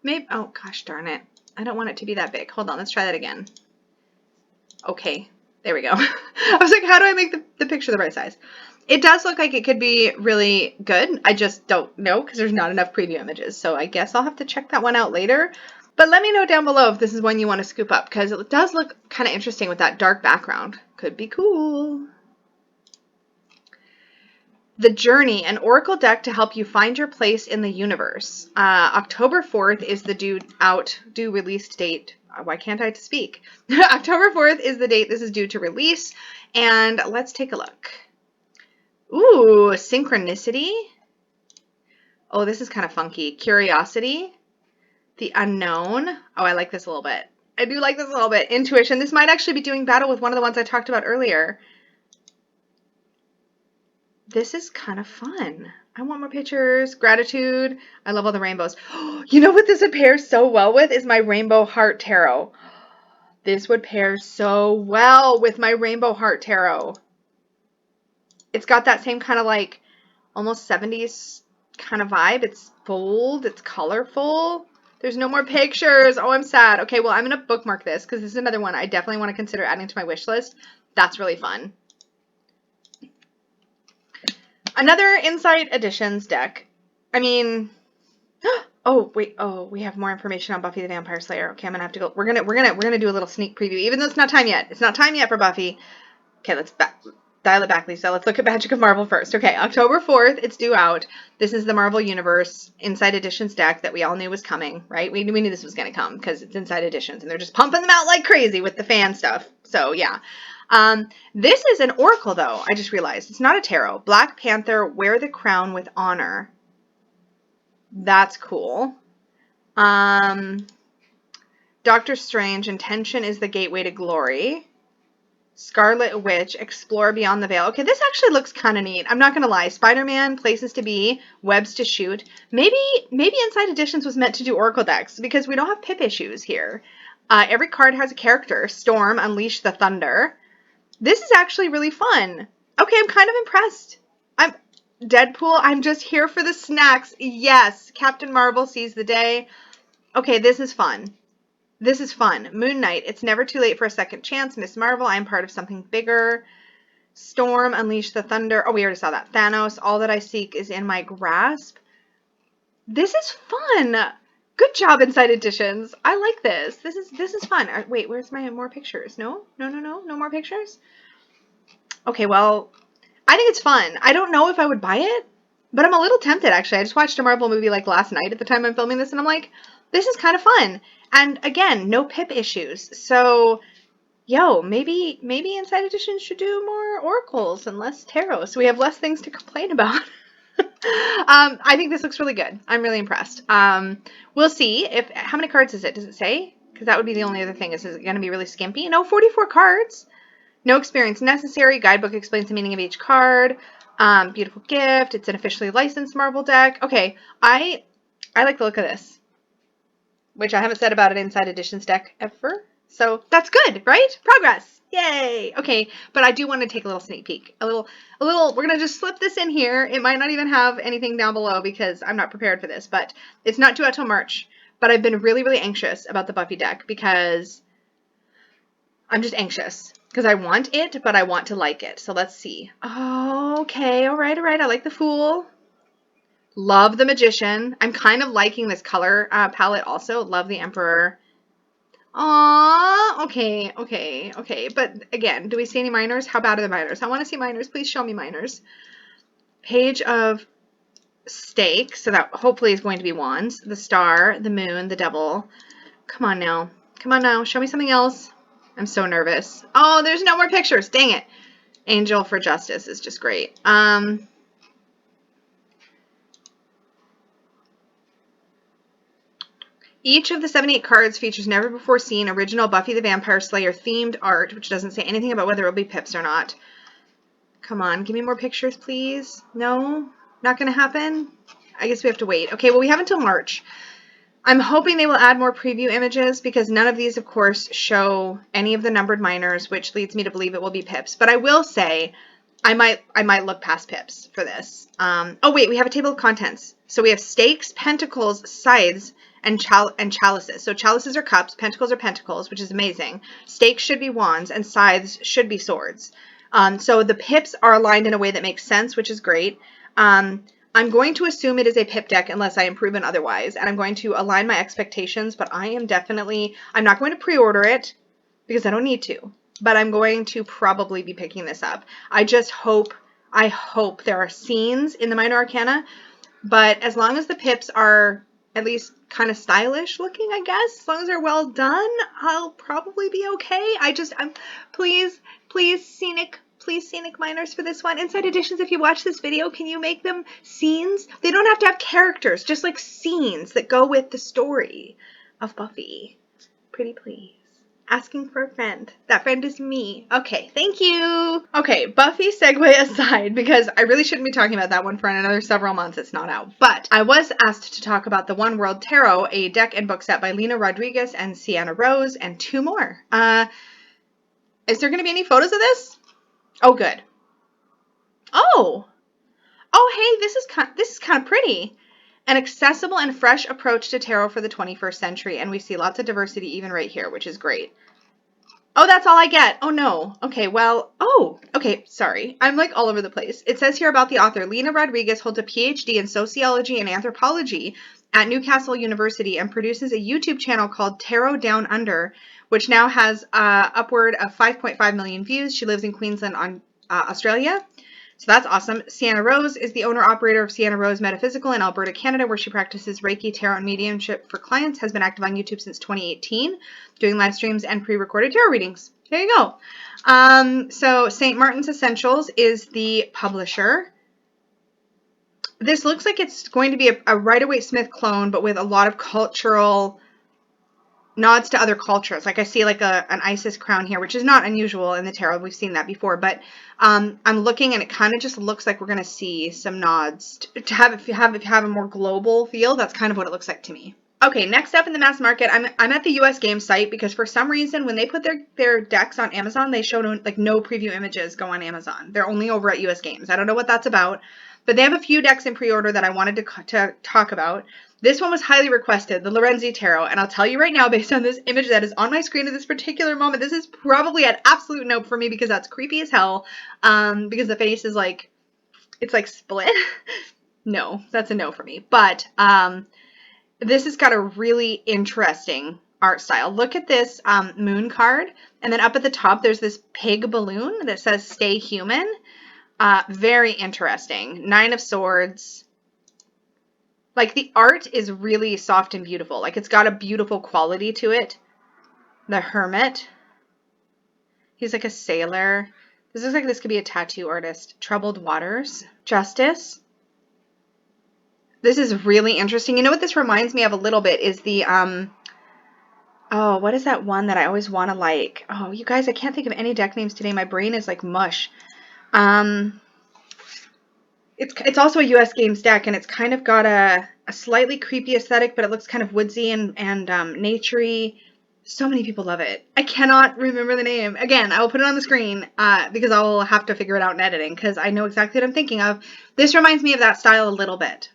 Maybe, oh gosh darn it. I don't want it to be that big. Hold on, let's try that again. Okay, there we go. I was like, how do I make the picture the right size? It does look like it could be really good. I just don't know because there's not enough preview images. So I guess I'll have to check that one out later. But let me know down below if this is one you want to scoop up, because it does look kind of interesting with that dark background. Could be cool. The Journey, an Oracle deck to help you find your place in the universe. October 4th is the due release date. Why can't I speak? October 4th is the date this is due to release. And let's take a look. Ooh, Synchronicity. Oh, this is kind of funky. Curiosity. The Unknown. Oh, I like this a little bit. I do like this a little bit. Intuition. This might actually be doing battle with one of the ones I talked about earlier. This is kind of fun. I want more pictures. Gratitude. I love all the rainbows. You know what this would pair so well with is my Rainbow Heart Tarot. This would pair so well with my Rainbow Heart Tarot. It's got that same kind of like almost 70s kind of vibe. It's bold. It's colorful. There's no more pictures. Oh, I'm sad. Okay, well, I'm going to bookmark this because this is another one I definitely want to consider adding to my wish list. That's really fun. Another Inside Editions deck. I mean, oh, wait. Oh, we have more information on Buffy the Vampire Slayer. Okay, I'm going to have to go. We're going to do a little sneak preview, even though it's not time yet. It's not time yet for Buffy. Okay, let's dial it back, Lisa. Let's look at Magic of Marvel first. Okay, October 4th, it's due out. This is the Marvel Universe Inside Editions deck that we all knew was coming, right? We knew this was going to come because it's Inside Editions, and they're just pumping them out like crazy with the fan stuff. So, yeah. This is an Oracle, though. I just realized. It's not a tarot. Black Panther, wear the crown with honor. That's cool. Doctor Strange, intention is the gateway to glory. Scarlet Witch, explore beyond the veil. Okay, this actually looks kind of neat. I'm not going to lie. Spider-Man, places to be, webs to shoot. Maybe Inside Editions was meant to do Oracle decks because we don't have pip issues here. Every card has a character. Storm, unleash the thunder. This is actually really fun. Okay, I'm kind of impressed. Deadpool, I'm just here for the snacks. Yes, Captain Marvel sees the day. Okay, this is fun. This is fun. Moon Knight, it's never too late for a second chance. Miss Marvel, I'm part of something bigger. Storm, unleash the thunder. Oh, we already saw that. Thanos, all that I seek is in my grasp. This is fun. Good job, Inside Editions. I like this. This is fun. Wait, where's my more pictures? No more pictures? Okay, well, I think it's fun. I don't know if I would buy it, but I'm a little tempted, actually. I just watched a Marvel movie like last night at the time I'm filming this, and I'm like, this is kind of fun. And again, no pip issues. So, maybe Inside Edition should do more oracles and less tarot, so we have less things to complain about. I think this looks really good. I'm really impressed. We'll see how many cards is it? Does it say? Because that would be the only other thing. Is it going to be really skimpy? No, 44 cards. No experience necessary. Guidebook explains the meaning of each card. Beautiful gift. It's an officially licensed Marvel deck. Okay, I like the look of this, which I haven't said about an Inside Editions deck ever. So that's good, right? Progress. Yay. Okay, but I do want to take a little sneak peek. We're going to just slip this in here. It might not even have anything down below because I'm not prepared for this, but it's not due out till March. But I've been really, really anxious about the Buffy deck because I'm just anxious because I want it, but I want to like it. So let's see. Okay. All right. I like the Fool. Love the Magician. I'm kind of liking this color palette also. Love the Emperor. Aww. Okay. But again, do we see any minors? How bad are the minors? I want to see minors. Please show me minors. Page of Stake. So that hopefully is going to be wands. The Star, the Moon, the Devil. Come on now. Show me something else. I'm so nervous. Oh, there's no more pictures. Dang it. Angel for Justice is just great. Each of the 78 cards features never before seen original Buffy the Vampire Slayer themed art, which doesn't say anything about whether it will be pips or not. Come on, give me more pictures, please. No? Not going to happen? I guess we have to wait. Okay, well, we have until March. I'm hoping they will add more preview images because none of these, of course, show any of the numbered minors, which leads me to believe it will be pips. But I will say I might look past pips for this. Oh, wait, we have a table of contents. So we have stakes, pentacles, scythes, and chalices. So chalices are cups, pentacles are pentacles, which is amazing. Stakes should be wands, and scythes should be swords. So the pips are aligned in a way that makes sense, which is great. I'm going to assume it is a pip deck unless I am proven otherwise, and I'm going to align my expectations, but I'm not going to pre-order it because I don't need to, but I'm going to probably be picking this up. I hope there are scenes in the Minor Arcana, but as long as the pips are at least kind of stylish looking, I guess, as long as they're well done, I'll probably be okay. Please scenic minors for this one. Inside Editions, if you watch this video, can you make them scenes? They don't have to have characters, just like scenes that go with the story of Buffy. Pretty please. Asking for a friend. That friend is me. Okay, thank you. Okay, Buffy segue aside, because I really shouldn't be talking about that one for another several months. It's not out. But I was asked to talk about the One World Tarot, a deck and book set by Lena Rodriguez and Sienna Rose, and 2 more. Is there going to be any photos of this? Oh, good. Oh, hey, this is kind of pretty. An accessible and fresh approach to tarot for the 21st century. And we see lots of diversity even right here, which is great. Oh, that's all I get. Oh, no. Okay, well, okay, sorry. I'm like all over the place. It says here about the author. Lena Rodriguez holds a PhD in sociology and anthropology at Newcastle University and produces a YouTube channel called Tarot Down Under, which now has upward of 5.5 million views. She lives in Queensland, Australia. So that's awesome. Sienna Rose is the owner-operator of Sienna Rose Metaphysical in Alberta, Canada, where she practices Reiki, tarot, and mediumship for clients, has been active on YouTube since 2018, doing live streams and pre-recorded tarot readings. There you go. So St. Martin's Essentials is the publisher. This looks like it's going to be a Rider-Waite-Smith clone, but with a lot of cultural nods to other cultures. Like I see like an Isis crown here, which is not unusual in the tarot. We've seen that before, but I'm looking and it kind of just looks like we're going to see some nods to have a more global feel. That's kind of what it looks like to me. Okay, next up in the mass market, I'm at the US Games site because for some reason when they put their decks on Amazon, they show no preview images go on Amazon. They're only over at US Games. I don't know what that's about, but they have a few decks in pre-order that I wanted to talk about. This one was highly requested, the Lorenzi Tarot, and I'll tell you right now, based on this image that is on my screen at this particular moment, this is probably an absolute nope for me because that's creepy as hell, because the face is like, it's like split. No, that's a no for me, but this has got a really interesting art style. Look at this moon card, and then up at the top, there's this pig balloon that says stay human. Very interesting. 9 of Swords. Like, the art is really soft and beautiful. Like, it's got a beautiful quality to it. The Hermit. He's like a sailor. This looks like this could be a tattoo artist. Troubled Waters. Justice. This is really interesting. You know what this reminds me of a little bit is the, oh, what is that one that I always want to like? Oh, you guys, I can't think of any deck names today. My brain is like mush. It's also a US Games deck, and it's kind of got a slightly creepy aesthetic, but it looks kind of woodsy and naturey. So many people love it. I cannot remember the name. Again, I will put it on the screen because I will have to figure it out in editing because I know exactly what I'm thinking of. This reminds me of that style a little bit.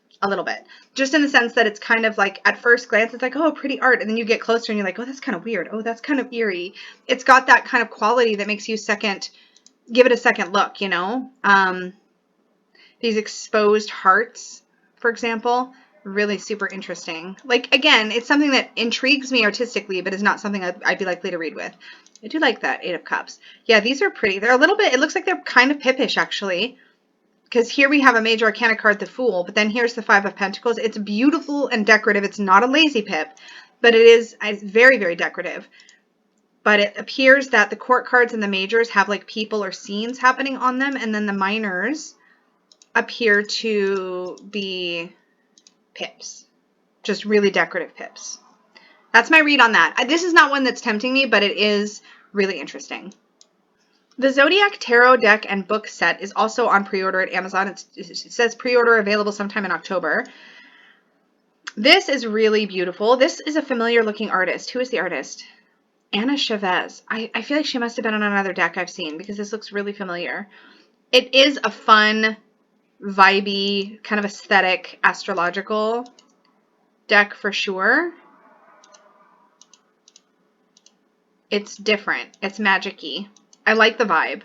Just in the sense that it's kind of like, at first glance, it's like, oh, pretty art. And then you get closer and you're like, oh, that's kind of weird. Oh, that's kind of eerie. It's got that kind of quality that makes you give it a second look, you know? These exposed hearts, for example, really super interesting. Like, again, it's something that intrigues me artistically, but is not something I'd be likely to read with. I do like that 8 of Cups. Yeah, these are pretty. They're a little bit, it looks like they're kind of pippish, actually. Because here we have a major arcana card, the Fool, but then here's the 5 of Pentacles. It's beautiful and decorative. It's not a lazy pip, but it's very, very decorative. But it appears that the court cards and the majors have like people or scenes happening on them, and then the minors appear to be pips. Just really decorative pips. That's my read on that. This is not one that's tempting me, but it is really interesting. The Zodiac Tarot deck and book set is also on pre-order at Amazon. It says pre-order available sometime in October. This is really beautiful. This is a familiar looking artist. Who is the artist? Anna Chavez. I feel like she must have been on another deck I've seen because this looks really familiar. It is a fun, vibey, kind of aesthetic, astrological deck for sure. It's different. It's magic-y. I like the vibe.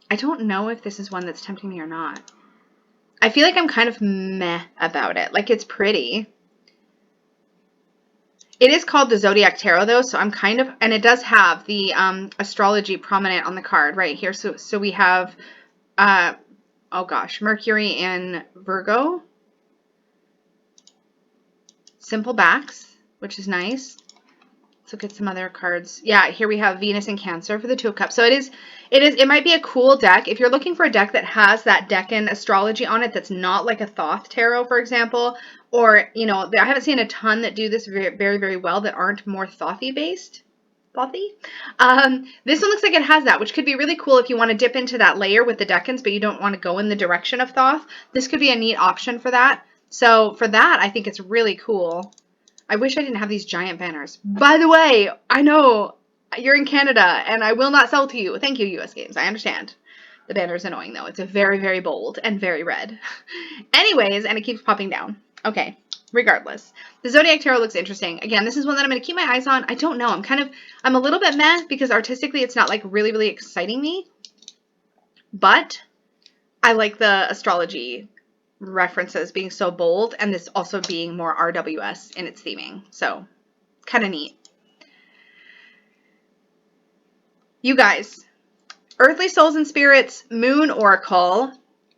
I don't know if this is one that's tempting me or not. I feel like I'm kind of meh about it. Like, it's pretty. It is called the Zodiac Tarot, though, so I'm kind of... And it does have the astrology prominent on the card right here. So we have... oh gosh, Mercury in Virgo. Simple backs, which is nice. Let's look at some other cards. Yeah, here we have Venus in Cancer for the 2 of Cups. So it might be a cool deck. If you're looking for a deck that has that Decan astrology on it, that's not like a Thoth tarot, for example, or, you know, I haven't seen a ton that do this very, very, very well that aren't more Thothy based. Thothy? This one looks like it has that, which could be really cool if you want to dip into that layer with the Decans, but you don't want to go in the direction of Thoth. This could be a neat option for that. So for that, I think it's really cool. I wish I didn't have these giant banners. By the way, I know you're in Canada and I will not sell to you. Thank you, US Games. I understand. The banner is annoying though. It's a very, very bold and very red. Anyways, and it keeps popping down. Okay. Regardless, the Zodiac Tarot looks interesting. Again, this is one that I'm going to keep my eyes on. I don't know. I'm a little bit meh because artistically it's not like really, really exciting me. But I like the astrology references being so bold and this also being more RWS in its theming. So kind of neat. You guys, Earthly Souls and Spirits Moon Oracle.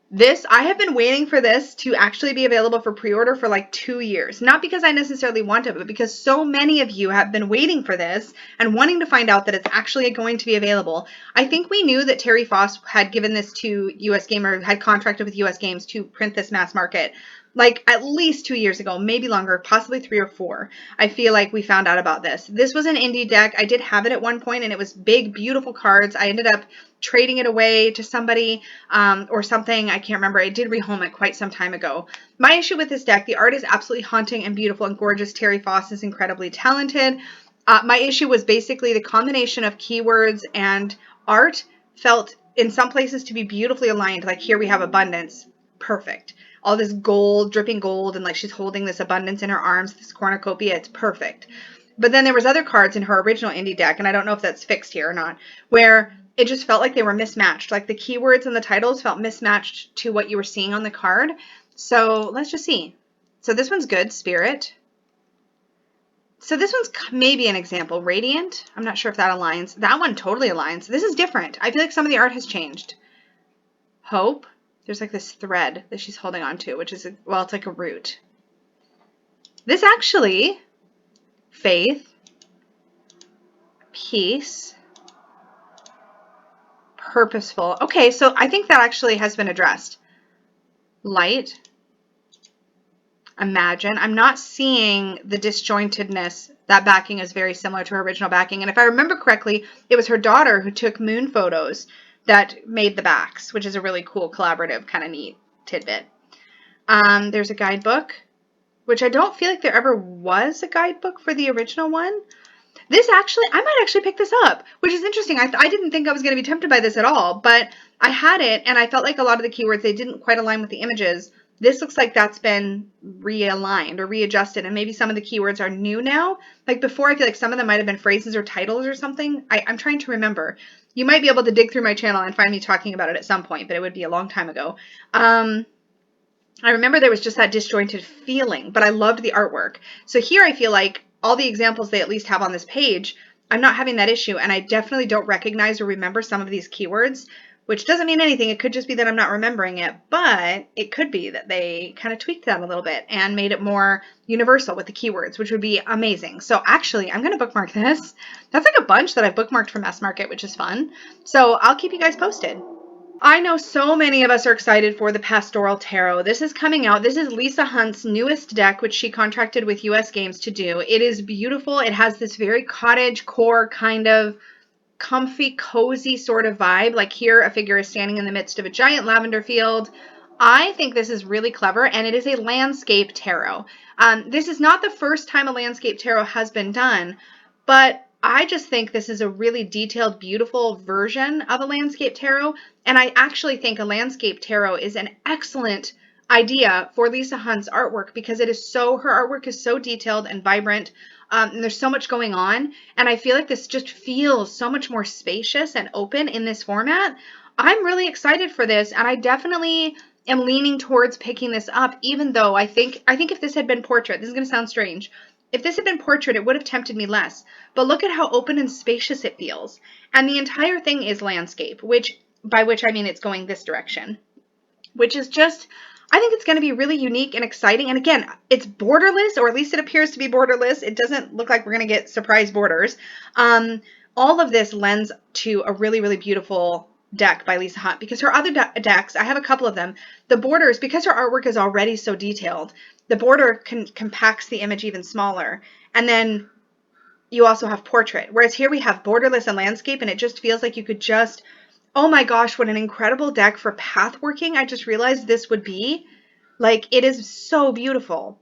I have been waiting for this to actually be available for pre-order for like 2 years. Not because I necessarily want it, but because so many of you have been waiting for this and wanting to find out that it's actually going to be available. I think we knew that Terry Foss had given this to US Game, or had contracted with US Games to print this mass market like at least 2 years ago, maybe longer, possibly 3 or 4. I feel like we found out about this. This was an indie deck. I did have it at one point and it was big, beautiful cards. I ended up trading it away to somebody or something. I can't remember. I did rehome it quite some time ago. My issue with this deck, the art is absolutely haunting and beautiful and gorgeous. Terry Foss is incredibly talented. My issue was basically the combination of keywords and art felt in some places to be beautifully aligned. Like here we have abundance. Perfect. All this gold, dripping gold, and like she's holding this abundance in her arms, this cornucopia. It's perfect. But then there was other cards in her original indie deck, and I don't know if that's fixed here or not, where it just felt like they were mismatched. Like the keywords and the titles felt mismatched to what you were seeing on the card. So let's just see. So this one's good, Spirit. So this one's maybe an example. Radiant. I'm not sure if that aligns. That one totally aligns. This is different. I feel like some of the art has changed. Hope. There's like this thread that she's holding on to, which is, well, it's like a root. This actually, Faith, Peace, Purposeful. Okay, so I think that actually has been addressed. Light, Imagine. I'm not seeing the disjointedness. That backing is very similar to her original backing. And if I remember correctly, it was her daughter who took moon photos that made the backs, which is a really cool, collaborative, kind of neat tidbit. There's a guidebook, which I don't feel like there ever was a guidebook for the original one. This actually, I might actually pick this up, which is interesting. I didn't think I was going to be tempted by this at all, but I had it, and I felt like a lot of the keywords, they didn't quite align with the images. This looks like that's been realigned or readjusted, and maybe some of the keywords are new now. Like before, I feel like some of them might have been phrases or titles or something. I'm trying to remember. You might be able to dig through my channel and find me talking about it at some point, but it would be a long time ago. I remember there was just that disjointed feeling, but I loved the artwork. So here I feel like all the examples they at least have on this page, I'm not having that issue, and I definitely don't recognize or remember some of these keywords, which doesn't mean anything. It could just be that I'm not remembering it, but it could be that they kind of tweaked that a little bit and made it more universal with the keywords, which would be amazing. So actually, I'm going to bookmark this. That's like a bunch that I've bookmarked from Mass Market, which is fun. So I'll keep you guys posted. I know so many of us are excited for the Pastoral Tarot. This is coming out. This is Lisa Hunt's newest deck, which she contracted with US Games to do. It is beautiful. It has this very cottage core kind of comfy, cozy sort of vibe. Like here, a figure is standing in the midst of a giant lavender field. I think this is really clever, and it is a landscape tarot. This is not the first time a landscape tarot has been done, but I just think this is a really detailed, beautiful version of a landscape tarot, and I actually think a landscape tarot is an excellent idea for Lisa Hunt's artwork because it is her artwork is so detailed and vibrant, and there's so much going on, and I feel like this just feels so much more spacious and open in this format. I'm really excited for this, and I definitely am leaning towards picking this up, even though I think if this had been portrait, this is going to sound strange, if this had been portrait, it would have tempted me less. But look at how open and spacious it feels. And the entire thing is landscape, by which I mean it's going this direction, which is just, I think it's going to be really unique and exciting. And again, it's borderless, or at least it appears to be borderless. It doesn't look like we're going to get surprise borders. All of this lends to a really, really beautiful deck by Lisa Hunt, because her other decks, I have a couple of them, the borders, because her artwork is already so detailed, the border compacts the image even smaller. And then you also have portrait, whereas here we have borderless and landscape, and it just feels like you could just, oh my gosh, what an incredible deck for path working. I just realized this would be. Like, it is so beautiful.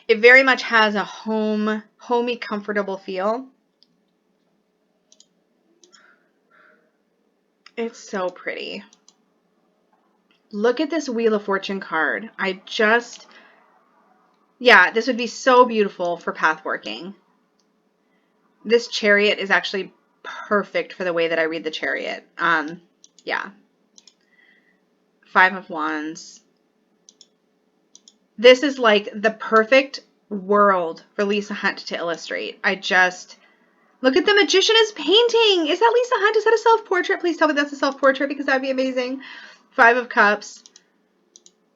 It very much has a homey, comfortable feel. It's so pretty. Look at this Wheel of Fortune card. Yeah, this would be so beautiful for pathworking. This chariot is actually perfect for the way that I read the chariot. Yeah. 5 of Wands. This is like the perfect world for Lisa Hunt to illustrate. Look at the Magician is painting. Is that Lisa Hunt? Is that a self-portrait? Please tell me that's a self-portrait because that'd be amazing. 5 of Cups.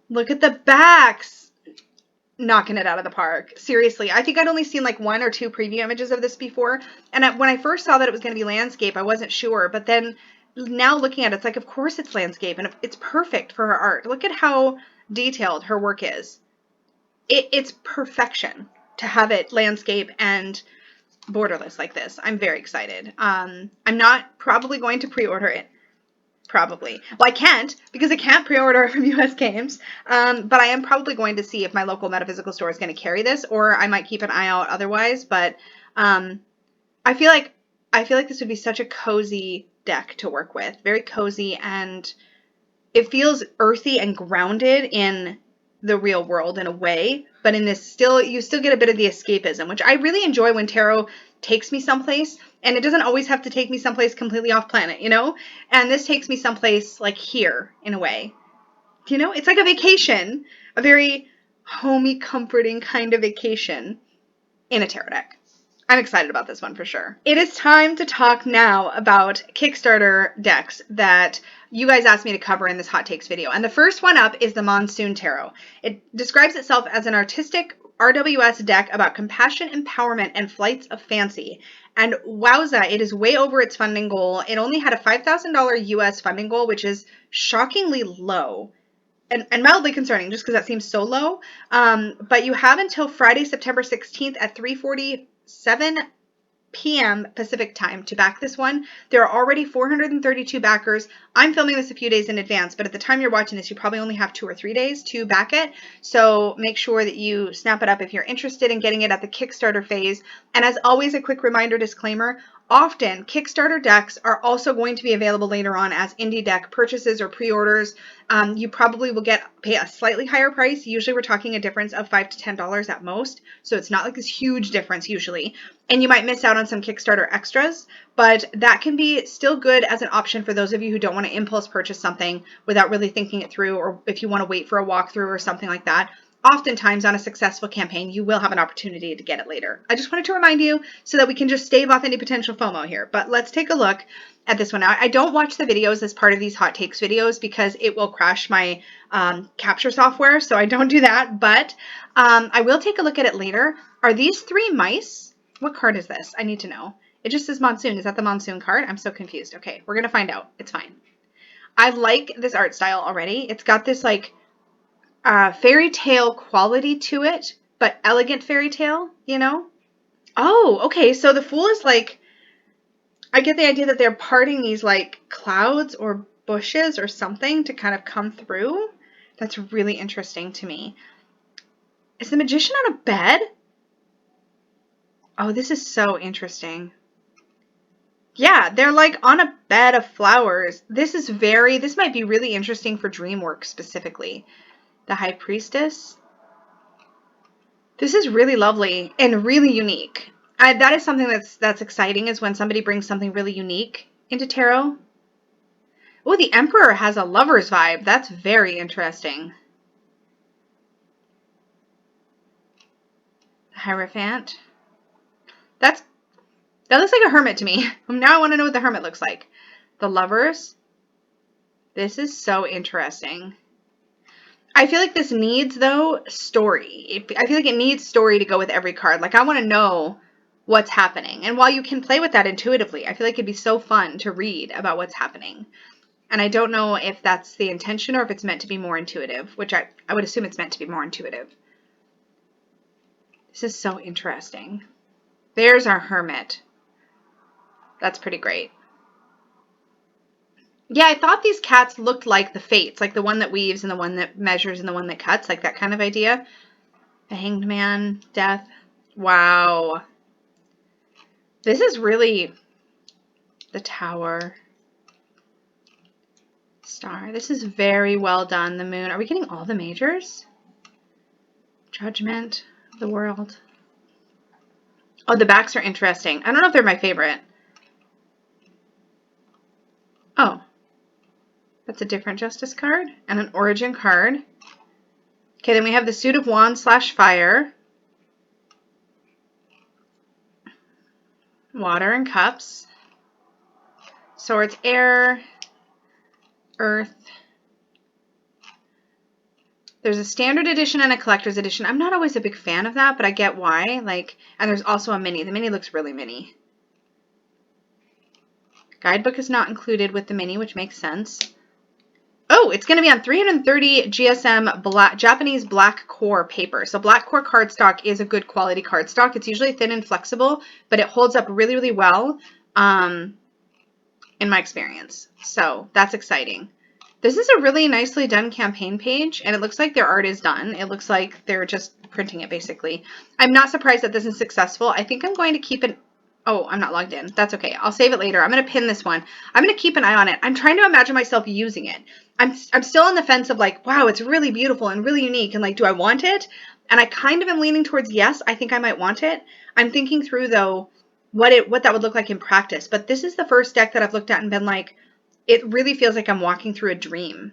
Look at the backs. Knocking it out of the park. Seriously, I think I'd only seen like 1 or 2 preview images of this before. And when I first saw that it was going to be landscape, I wasn't sure. But then now looking at it, it's like, of course it's landscape. And it's perfect for her art. Look at how detailed her work is. It's perfection to have it landscape and borderless like this. I'm very excited. I'm not probably going to pre-order it. Probably. Well, I can't because I can't pre-order from US Games. But I am probably going to see if my local metaphysical store is going to carry this, or I might keep an eye out otherwise. But I feel like this would be such a cozy deck to work with. Very cozy, and it feels earthy and grounded in the real world in a way, but in this you still get a bit of the escapism, which I really enjoy when tarot takes me someplace, and it doesn't always have to take me someplace completely off planet, you know? And this takes me someplace like here in a way. You know, it's like a vacation, a very homey, comforting kind of vacation in a tarot deck. I'm excited about this one for sure. It is time to talk now about Kickstarter decks that you guys asked me to cover in this hot takes video. And the first one up is the Monsoon Tarot. It describes itself as an artistic RWS deck about compassion, empowerment, and flights of fancy. And wowza, it is way over its funding goal. It only had a $5,000 US funding goal, which is shockingly low. And mildly concerning just because that seems so low. But you have until Friday, September 16th at 3:47 p.m. Pacific time to back this one. There are already 432 backers. I'm filming this a few days in advance, but at the time you're watching this, you probably only have 2 or 3 days to back it. So make sure that you snap it up if you're interested in getting it at the Kickstarter phase. And as always, a quick reminder disclaimer, often Kickstarter decks are also going to be available later on as indie deck purchases or pre-orders. You probably will pay a slightly higher price. Usually we're talking a difference of $5 to $10 at most. So it's not like this huge difference usually. And you might miss out on some Kickstarter extras, but that can be still good as an option for those of you who don't want to impulse purchase something without really thinking it through, or if you want to wait for a walkthrough or something like that. Oftentimes on a successful campaign, you will have an opportunity to get it later. I just wanted to remind you so that we can just stave off any potential FOMO here. But let's take a look at this one. Now, I don't watch the videos as part of these hot takes videos because it will crash my capture software, so I don't do that. But I will take a look at it later. Are these 3 mice? What card is this? I need to know. It just says Monsoon. Is that the Monsoon card? I'm so confused. Okay, we're going to find out. It's fine. I like this art style already. It's got this like fairy tale quality to it, but elegant fairy tale, you know? Oh, okay. So the Fool is like, I get the idea that they're parting these like clouds or bushes or something to kind of come through. That's really interesting to me. Is the Magician on a bed? Oh, this is so interesting. Yeah, they're like on a bed of flowers. This might be really interesting for dream work specifically. The High Priestess. This is really lovely and really unique. That is something that's exciting, is when somebody brings something really unique into tarot. Oh, the Emperor has a lover's vibe. That's very interesting. The Hierophant. That looks like a hermit to me. Now I want to know what the hermit looks like. The Lovers. This is so interesting. I feel like this needs, though, story. I feel like it needs story to go with every card. Like, I want to know what's happening. And while you can play with that intuitively, I feel like it'd be so fun to read about what's happening. And I don't know if that's the intention or if it's meant to be more intuitive, which I would assume it's meant to be more intuitive. This is so interesting. There's our hermit. That's pretty great. Yeah, I thought these cats looked like the Fates, like the one that weaves and the one that measures and the one that cuts, like that kind of idea. The Hanged Man, Death. Wow. This is really the Tower. Star. This is very well done. The Moon. Are we getting all the majors? Judgment. the world. Oh, the backs are interesting. I don't know if they're my favorite. Oh, that's a different Justice card and an Origin card. Okay, then we have the Suit of Wands / Fire. Water and Cups. Swords, Air. Earth. There's a standard edition and a collector's edition. I'm not always a big fan of that, but I get why. Like, and there's also a mini. The mini looks really mini. Guidebook is not included with the mini, which makes sense. Oh, it's going to be on 330 GSM Japanese black core paper. So black core cardstock is a good quality cardstock. It's usually thin and flexible, but it holds up really, really well in my experience. So that's exciting. This is a really nicely done campaign page, and it looks like their art is done. It looks like they're just printing it, basically. I'm not surprised that this is successful. I think I'm going to keep it. Oh, I'm not logged in. That's okay. I'll save it later. I'm going to pin this one. I'm going to keep an eye on it. I'm trying to imagine myself using it. I'm still on the fence of like, wow, it's really beautiful and really unique. And like, do I want it? And I kind of am leaning towards yes. I think I might want it. I'm thinking through, though, what that would look like in practice. But this is the first deck that I've looked at and been like, it really feels like I'm walking through a dream.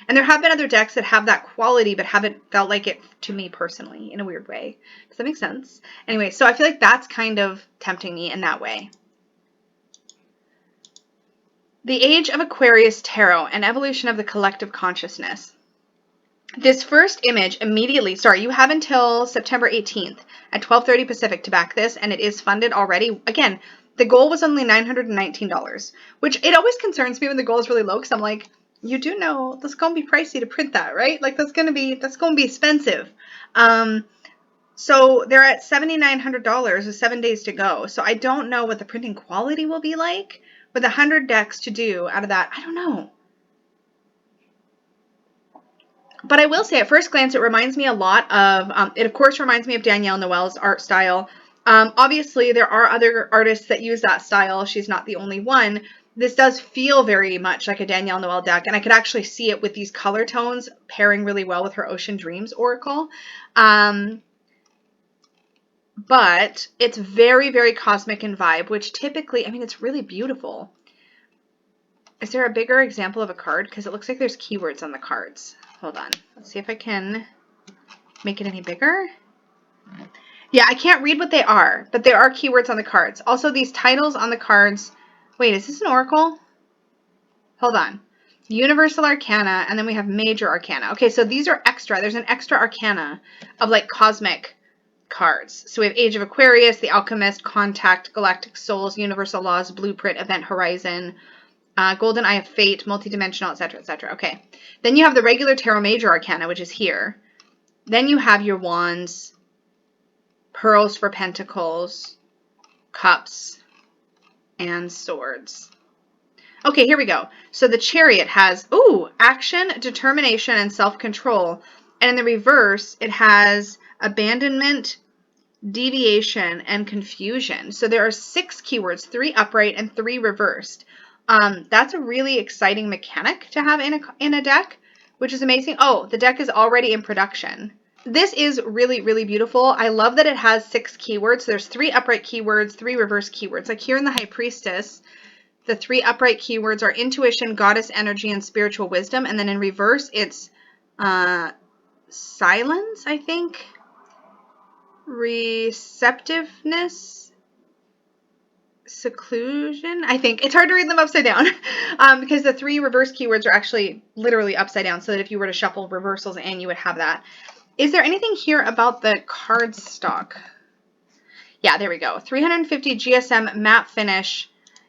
And there have been other decks that have that quality, but haven't felt like it to me personally in a weird way. Does that make sense? Anyway, so I feel like that's kind of tempting me in that way. The Age of Aquarius Tarot, an evolution of the collective consciousness. This first image immediately, sorry, you have until September 18th at 12:30 Pacific to back this, and it is funded already. Again, the goal was only $919, which it always concerns me when the goal is really low, because I'm like, you do know that's going to be pricey to print that, right? Like that's going to be expensive. So they're at $7,900 with 7 days to go. So I don't know what the printing quality will be like with 100 decks to do out of that. I don't know. But I will say at first glance, it reminds me a lot of, it of course reminds me of Danielle Noel's art style. Obviously, there are other artists that use that style. She's not the only one. This does feel very much like a Danielle Noel deck, and I could actually see it with these color tones pairing really well with her Ocean Dreams Oracle. But it's very, very cosmic in vibe, which typically, I mean, it's really beautiful. Is there a bigger example of a card? Because it looks like there's keywords on the cards. Hold on. Let's see if I can make it any bigger. Yeah, I can't read what they are, but there are keywords on the cards. Also, these titles on the cards. Wait, is this an oracle? Hold on. Universal Arcana, and then we have Major Arcana. Okay, so these are extra. There's an extra Arcana of like cosmic cards. So we have Age of Aquarius, The Alchemist, Contact, Galactic Souls, Universal Laws, Blueprint, Event Horizon, Golden Eye of Fate, Multidimensional, etc., etc. Okay. Then you have the regular Tarot Major Arcana, which is here. Then you have your Wands, Pearls for Pentacles, Cups, and Swords. Okay, here we go. So the Chariot has, action, determination, and self-control. And in the reverse, it has abandonment, deviation, and confusion. So there are 6 keywords, 3 upright and 3 reversed. That's a really exciting mechanic to have in a deck, which is amazing. Oh, the deck is already in production. This is really, really beautiful. I love that it has 6 keywords. There's 3 upright keywords, 3 reverse keywords. Like here in the High Priestess, the 3 upright keywords are intuition, goddess energy, and spiritual wisdom. And then in reverse, it's silence, I think. Receptiveness, seclusion, I think. It's hard to read them upside down because the 3 reverse keywords are actually literally upside down, so that if you were to shuffle reversals in, you would have that. Is there anything here about the card stock? Yeah, there we go. 350 GSM matte finish,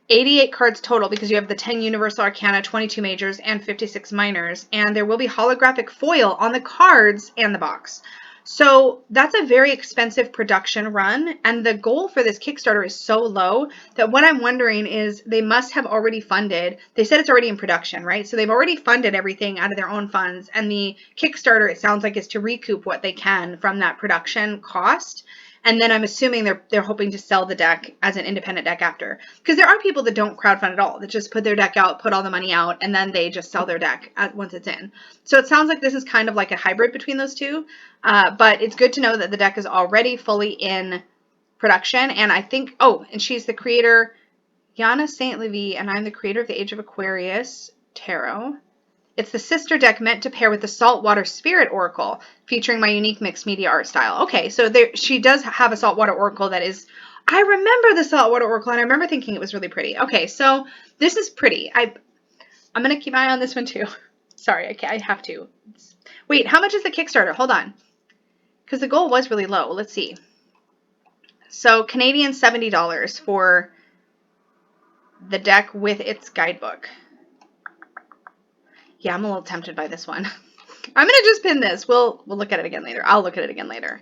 88 cards total because you have the 10 Universal Arcana, 22 majors, and 56 minors. And there will be holographic foil on the cards and the box. So that's a very expensive production run. And the goal for this Kickstarter is so low that what I'm wondering is they must have already funded. They said it's already in production, right? So they've already funded everything out of their own funds. And the Kickstarter, it sounds like, is to recoup what they can from that production cost. And then I'm assuming they're hoping to sell the deck as an independent deck after. Because there are people that don't crowdfund at all, that just put their deck out, put all the money out, and then they just sell their deck once it's in. So it sounds like this is kind of like a hybrid between those two. But it's good to know that the deck is already fully in production. And I think, oh, and she's the creator, Yana St. Levy, and I'm the creator of the Age of Aquarius Tarot. It's the sister deck meant to pair with the Saltwater Spirit Oracle, featuring my unique mixed media art style. Okay, so she does have a Saltwater Oracle that is... I remember the Saltwater Oracle, and I remember thinking it was really pretty. Okay, so this is pretty. I'm going to keep my eye on this one, too. Sorry, I have to. Wait, how much is the Kickstarter? Hold on. Because the goal was really low. Let's see. So, Canadian $70 for the deck with its guidebook. Yeah, I'm a little tempted by this one. I'm going to just pin this. We'll look at it again later. I'll look at it again later.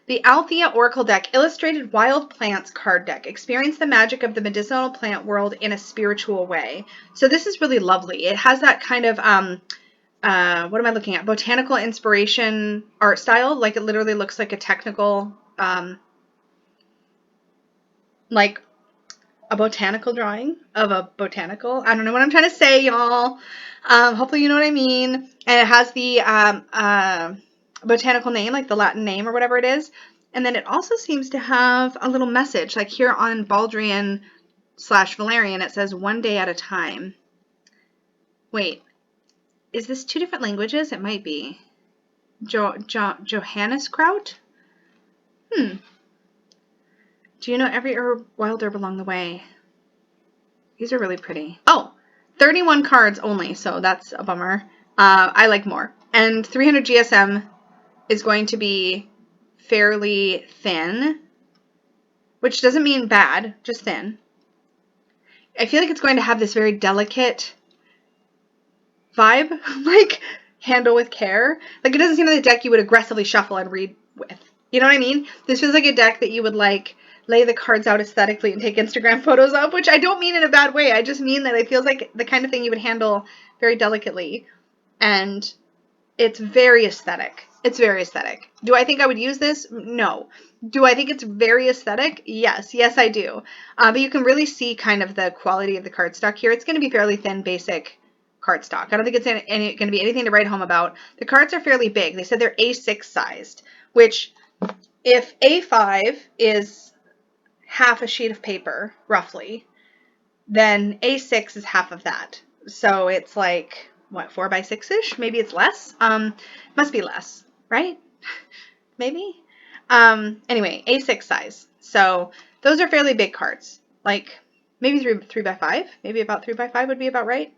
The Althea Oracle Deck, Illustrated Wild Plants card deck. Experience the magic of the medicinal plant world in a spiritual way. So this is really lovely. It has that kind of, what am I looking at? Botanical inspiration art style. Like it literally looks like a technical, like a botanical drawing of a botanical. I don't know what I'm trying to say, y'all. Hopefully you know what I mean. And it has the botanical name, like the Latin name or whatever it is. And then it also seems to have a little message, like here on Baldrian/Valerian, it says 1 day at a time. Wait, is this 2 different languages? It might be. Johanneskraut? Do you know every wild herb along the way? These are really pretty. Oh, 31 cards only, so that's a bummer. I like more. And 300 GSM is going to be fairly thin, which doesn't mean bad, just thin. I feel like it's going to have this very delicate vibe, like handle with care. Like it doesn't seem like a deck you would aggressively shuffle and read with. You know what I mean? This feels like a deck that you would like lay the cards out aesthetically and take Instagram photos of, which I don't mean in a bad way. I just mean that it feels like the kind of thing you would handle very delicately. And it's very aesthetic. It's very aesthetic. Do I think I would use this? No. Do I think it's very aesthetic? Yes. Yes, I do. But you can really see kind of the quality of the cardstock here. It's going to be fairly thin, basic cardstock. I don't think it's going to be anything to write home about. The cards are fairly big. They said they're A6 sized, which if A5 is half a sheet of paper, roughly, then A6 is half of that. So it's like, what, 4 by 6-ish? Maybe it's less. Must be less, right? Maybe. Anyway, A6 size. So those are fairly big cards. Like maybe 3 by 5. Maybe about 3 by 5 would be about right.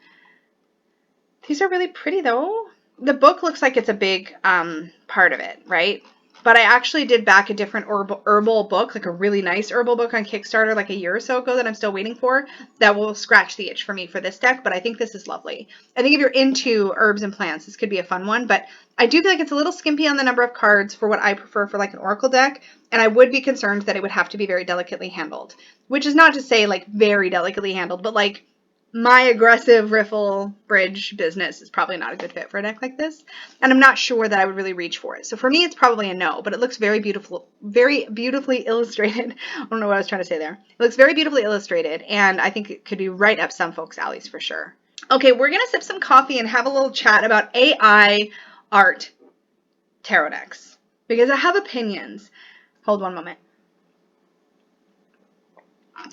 These are really pretty though. The book looks like it's a big part of it, right? But I actually did back a different herbal book, like a really nice herbal book on Kickstarter like a year or so ago that I'm still waiting for, that will scratch the itch for me for this deck, but I think this is lovely. I think if you're into herbs and plants, this could be a fun one, but I do feel like it's a little skimpy on the number of cards for what I prefer for like an oracle deck, and I would be concerned that it would have to be very delicately handled, which is not to say like very delicately handled, but like my aggressive riffle bridge business is probably not a good fit for a deck like this. And I'm not sure that I would really reach for it. So for me, it's probably a no, but it looks very beautiful, very beautifully illustrated. I don't know what I was trying to say there. It looks very beautifully illustrated, and I think it could be right up some folks' alleys for sure. Okay, we're going to sip some coffee and have a little chat about AI art tarot decks, because I have opinions. Hold one moment.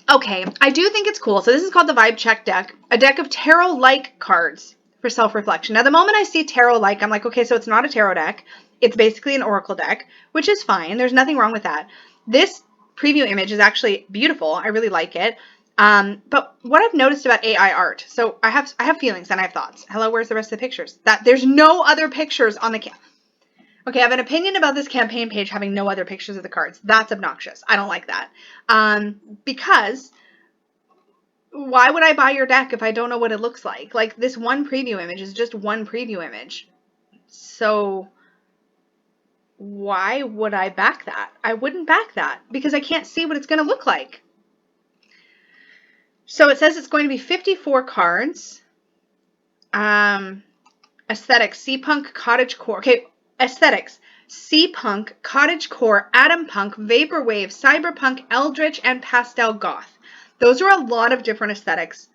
Okay, I do think it's cool. So this is called the Vibe Check deck, a deck of tarot-like cards for self-reflection. Now, the moment I see tarot-like, I'm like, okay, so it's not a tarot deck. It's basically an oracle deck, which is fine. There's nothing wrong with that. This preview image is actually beautiful. I really like it. But what I've noticed about AI art, so I have feelings and I have thoughts. Hello, where's the rest of the pictures? There's no other pictures on the Okay, I have an opinion about this campaign page having no other pictures of the cards. That's obnoxious. I don't like that. Because why would I buy your deck if I don't know what it looks like? Like, this one preview image is just one preview image. So why would I back that? I wouldn't back that because I can't see what it's going to look like. So it says it's going to be 54 cards. Aesthetics, sea punk, cottagecore. Okay, aesthetics. sea punk, cottagecore, atom punk, vaporwave, cyberpunk, eldritch, and pastel goth. Those are a lot of different aesthetics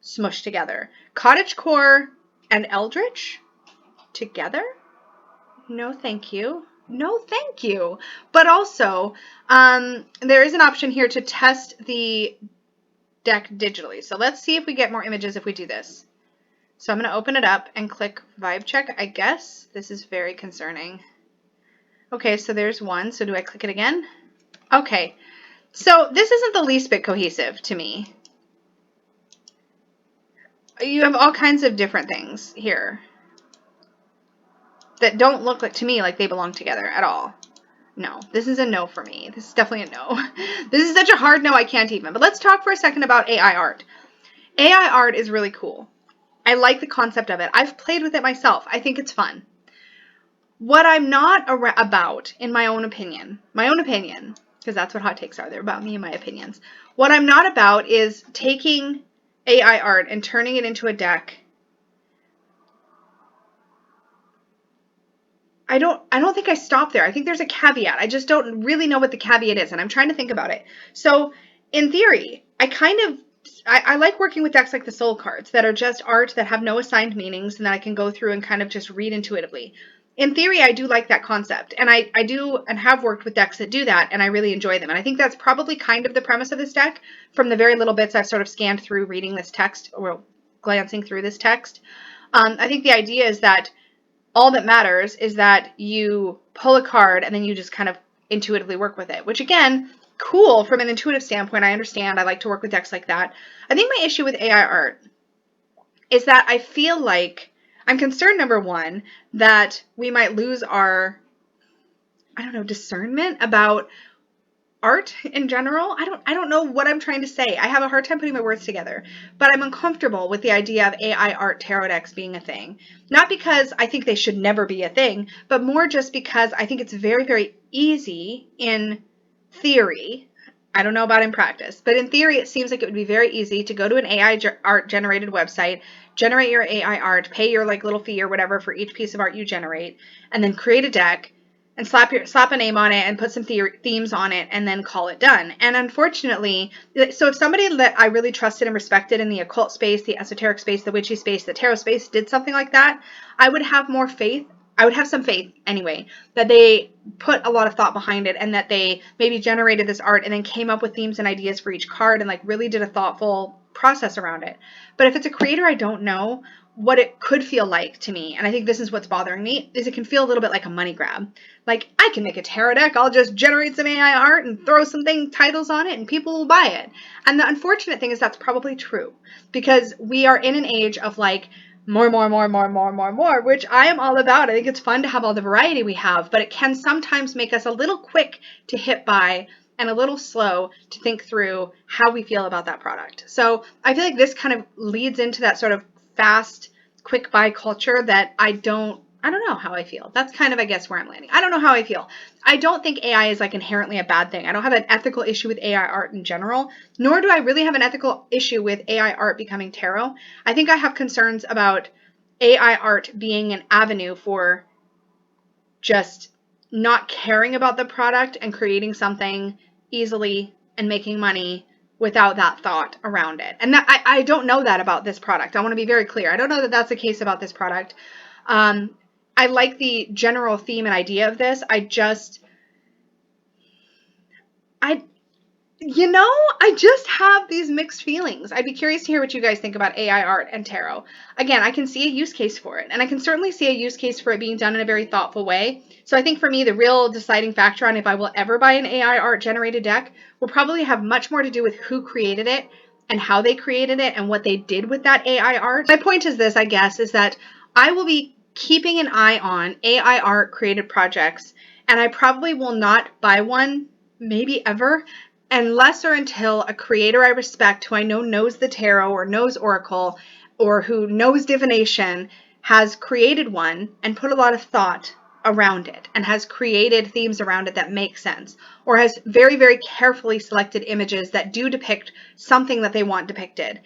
smushed together. Cottagecore and eldritch together? No, thank you. No, thank you. But also, there is an option here to test the deck digitally. So let's see if we get more images if we do this. So I'm going to open it up and click vibe check, I guess. This is very concerning. Okay, so there's one. So do I click it again? Okay. So this isn't the least bit cohesive to me. You have all kinds of different things here that don't look like, to me, like they belong together at all. No, this is a no for me. This is definitely a no. This is such a hard no, I can't even. But let's talk for a second about AI art. AI art is really cool. I like the concept of it. I've played with it myself. I think it's fun. What I'm not about, in my own opinion, because that's what hot takes are. They're about me and my opinions. What I'm not about is taking AI art and turning it into a deck. I don't think I stop there. I think there's a caveat. I just don't really know what the caveat is, and I'm trying to think about it. So, in theory, I like working with decks like the Soul cards that are just art that have no assigned meanings and that I can go through and kind of just read intuitively. In theory, I do like that concept, and I do and have worked with decks that do that, and I really enjoy them. And I think that's probably kind of the premise of this deck from the very little bits I've sort of scanned through reading this text or glancing through this text. I think the idea is that all that matters is that you pull a card and then you just kind of intuitively work with it, which again, cool from an intuitive standpoint. I understand. I like to work with decks like that. I think my issue with AI art is that I feel like I'm concerned, number one, that we might lose our, discernment about art in general. I don't know what I'm trying to say. I have a hard time putting my words together, but I'm uncomfortable with the idea of AI art tarot decks being a thing. Not because I think they should never be a thing, but more just because I think it's very, very easy in theory. I don't know about in practice, but in theory, it seems like it would be very easy to go to an AI art generated website, generate your AI art, pay your like little fee or whatever for each piece of art you generate, and then create a deck and slap a name on it and put some themes on it and then call it done. And unfortunately, so if somebody that I really trusted and respected in the occult space, the esoteric space, the witchy space, the tarot space did something like that, I would have more faith. I would have some faith anyway, that they put a lot of thought behind it and that they maybe generated this art and then came up with themes and ideas for each card and like really did a thoughtful process around it. But if it's a creator I don't know, what it could feel like to me, and I think this is what's bothering me, is it can feel a little bit like a money grab. Like, I can make a tarot deck, I'll just generate some AI art and throw some titles on it and people will buy it. And the unfortunate thing is that's probably true, because we are in an age of like, more, which I am all about. I think it's fun to have all the variety we have, but it can sometimes make us a little quick to hit buy and a little slow to think through how we feel about that product. So I feel like this kind of leads into that sort of fast, quick buy culture that I don't know how I feel. That's kind of, I guess, where I'm landing. I don't know how I feel. I don't think AI is like inherently a bad thing. I don't have an ethical issue with AI art in general, nor do I really have an ethical issue with AI art becoming tarot. I think I have concerns about AI art being an avenue for just not caring about the product and creating something easily and making money without that thought around it. And that I don't know that about this product. I want to be very clear. I don't know that that's the case about this product. I like the general theme and idea of this. I just have these mixed feelings. I'd be curious to hear what you guys think about AI art and tarot. Again, I can see a use case for it, and I can certainly see a use case for it being done in a very thoughtful way. So I think for me, the real deciding factor on if I will ever buy an AI art generated deck will probably have much more to do with who created it and how they created it and what they did with that AI art. My point is this, I guess, is that I will be keeping an eye on AI art created projects, and I probably will not buy one, maybe ever, unless or until a creator I respect who I know knows the tarot or knows oracle or who knows divination has created one and put a lot of thought around it and has created themes around it that make sense, or has very, very carefully selected images that do depict something that they want depicted.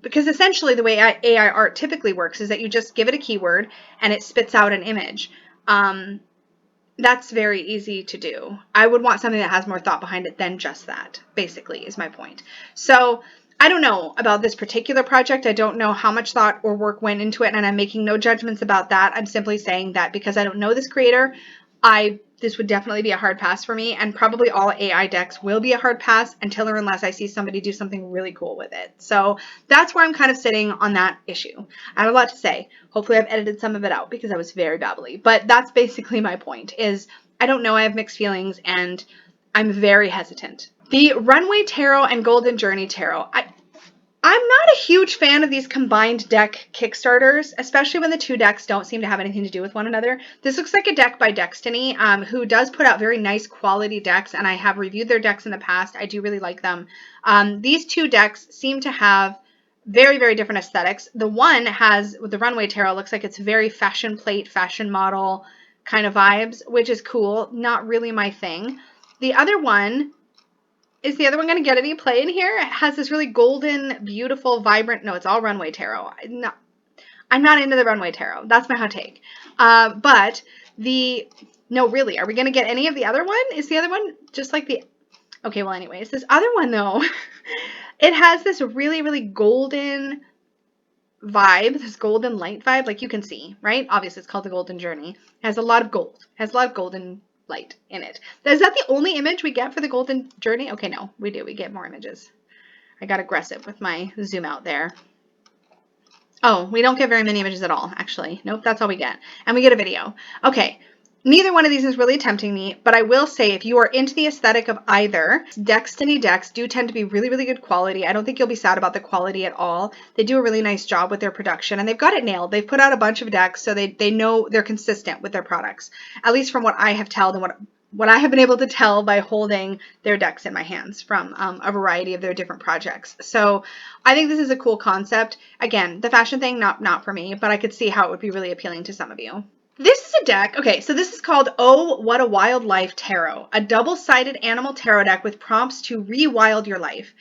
Because essentially the way AI art typically works is that you just give it a keyword and it spits out an image. that's very easy to do. I would want something that has more thought behind it than just that, basically, is my point. So I don't know about this particular project. I don't know how much thought or work went into it, and I'm making no judgments about that. I'm simply saying that because I don't know this creator, this would definitely be a hard pass for me, and probably all AI decks will be a hard pass until or unless I see somebody do something really cool with it. So that's where I'm kind of sitting on that issue. I have a lot to say. Hopefully I've edited some of it out because I was very babbly, but that's basically my point is I don't know. I have mixed feelings and I'm very hesitant. The Runway Tarot and Golden Journey Tarot. I'm not a huge fan of these combined deck Kickstarters, especially when the two decks don't seem to have anything to do with one another. This looks like a deck by Destiny, who does put out very nice quality decks, and I have reviewed their decks in the past. I do really like them. These two decks seem to have very, very different aesthetics. The one has, with the Runway Tarot, looks like it's very fashion plate, fashion model kind of vibes, which is cool. Not really my thing. The other one... Is the other one going to get any play in here? It has this really golden, beautiful, vibrant... No, it's all Runway Tarot. No, I'm not into the Runway Tarot. That's my hot take. But the... No, really. Are we going to get any of the other one? Is the other one just like the... Okay, well, anyways. This other one, though, it has this really, really golden vibe. This golden light vibe. Like you can see, right? Obviously, it's called the Golden Journey. It has a lot of gold. It has a lot of golden light in it. Is that the only image we get for the Golden Journey? Okay, no, we do. We get more images. I got aggressive with my zoom out there. Oh, we don't get very many images at all, actually. Nope, that's all we get. And we get a video. Okay, neither one of these is really tempting me, but I will say if you are into the aesthetic of either, Destiny decks do tend to be really, really good quality. I don't think you'll be sad about the quality at all. They do a really nice job with their production, and they've got it nailed. They've put out a bunch of decks, so they know they're consistent with their products, at least from what I have told and what I have been able to tell by holding their decks in my hands from a variety of their different projects. So I think this is a cool concept. Again, the fashion thing, not for me, but I could see how it would be really appealing to some of you. This is a deck. Okay, so this is called Oh, What a Wild Life Tarot, a double-sided animal tarot deck with prompts to rewild your life.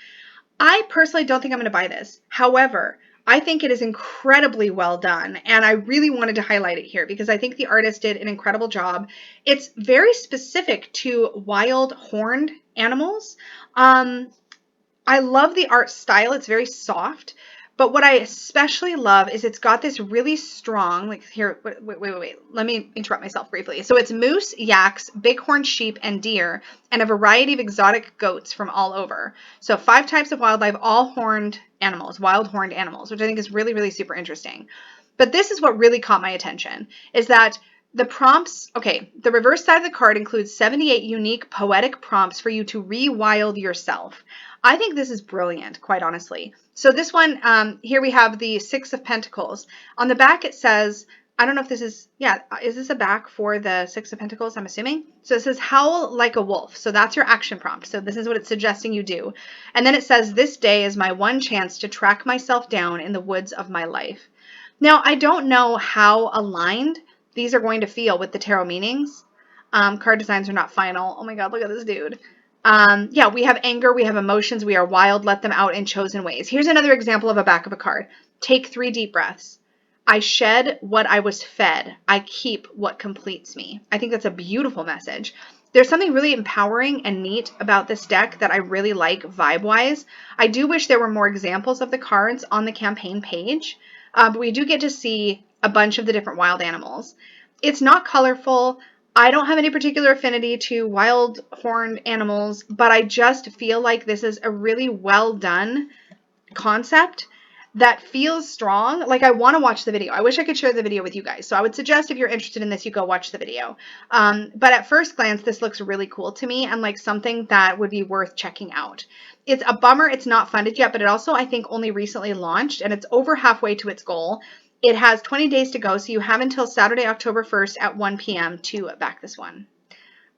I personally don't think I'm going to buy this. However, I think it is incredibly well done, and I really wanted to highlight it here because I think the artist did an incredible job. It's very specific to wild horned animals. I love the art style. It's very soft. But what I especially love is it's got this really strong, like here, wait. Let me interrupt myself briefly. So it's moose, yaks, bighorn sheep, and deer, and a variety of exotic goats from all over. So 5 types of wildlife, all horned animals, wild horned animals, which I think is really, really super interesting. But this is what really caught my attention, is that the prompts, okay, the reverse side of the card includes 78 unique poetic prompts for you to rewild yourself. I think this is brilliant, quite honestly. So this one, here we have the 6 of Pentacles. On the back it says, I don't know if this is, yeah, is this a back for the 6 of Pentacles, I'm assuming? So it says, howl like a wolf. So that's your action prompt. So this is what it's suggesting you do. And then it says, this day is my one chance to track myself down in the woods of my life. Now, I don't know how aligned these are going to feel with the tarot meanings. Card designs are not final. Oh my God, look at this dude. Yeah, we have anger, we have emotions, we are wild, let them out in chosen ways. Here's another example of a back of a card. Take 3 deep breaths. I shed what I was fed. I keep what completes me. I think that's a beautiful message. There's something really empowering and neat about this deck that I really like vibe-wise. I do wish there were more examples of the cards on the campaign page, but we do get to see a bunch of the different wild animals. It's not colorful. I don't have any particular affinity to wild horned animals, but I just feel like this is a really well done concept that feels strong. Like I want to watch the video. I wish I could share the video with you guys. So I would suggest if you're interested in this, you go watch the video. But at first glance, this looks really cool to me and like something that would be worth checking out. It's a bummer it's not funded yet, but it also, I think, only recently launched and it's over halfway to its goal. It has 20 days to go, so you have until Saturday, October 1st at 1 p.m. to back this one.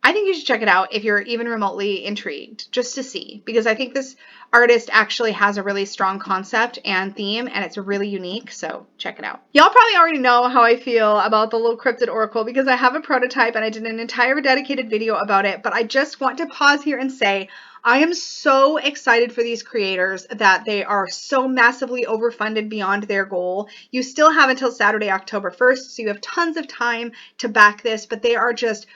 I think you should check it out if you're even remotely intrigued, just to see, because I think this artist actually has a really strong concept and theme, and it's really unique, so check it out. Y'all probably already know how I feel about the little cryptid oracle because I have a prototype and I did an entire dedicated video about it, but I just want to pause here and say, I am so excited for these creators that they are so massively overfunded beyond their goal. You still have until Saturday, October 1st, so you have tons of time to back this, but they are just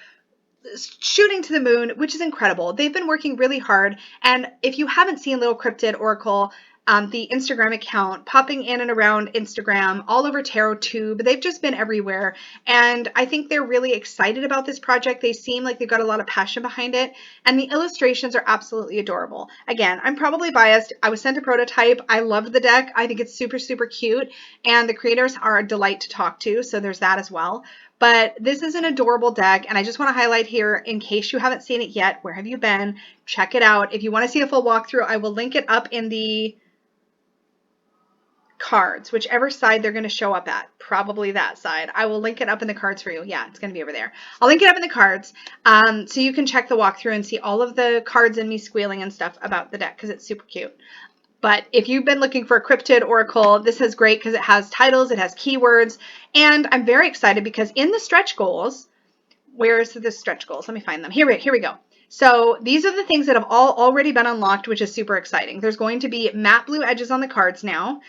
shooting to the moon, which is incredible. They've been working really hard. And if you haven't seen Little Cryptid Oracle, the Instagram account, popping in and around Instagram, all over TarotTube, they've just been everywhere. And I think they're really excited about this project. They seem like they've got a lot of passion behind it. And the illustrations are absolutely adorable. Again, I'm probably biased. I was sent a prototype. I loved the deck. I think it's super, super cute. And the creators are a delight to talk to. So there's that as well. But this is an adorable deck, and I just want to highlight here, in case you haven't seen it yet, where have you been? Check it out. If you want to see a full walkthrough, I will link it up in the cards, whichever side they're going to show up at. Probably that side. I will link it up in the cards for you. Yeah, it's going to be over there. I'll link it up in the cards so you can check the walkthrough and see all of the cards and me squealing and stuff about the deck because it's super cute. But if you've been looking for a cryptid oracle, this is great because it has titles, it has keywords, and I'm very excited because in the stretch goals, where is the stretch goals? Let me find them. Here we go. So these are the things that have already been unlocked, which is super exciting. There's going to be matte blue edges on the cards now.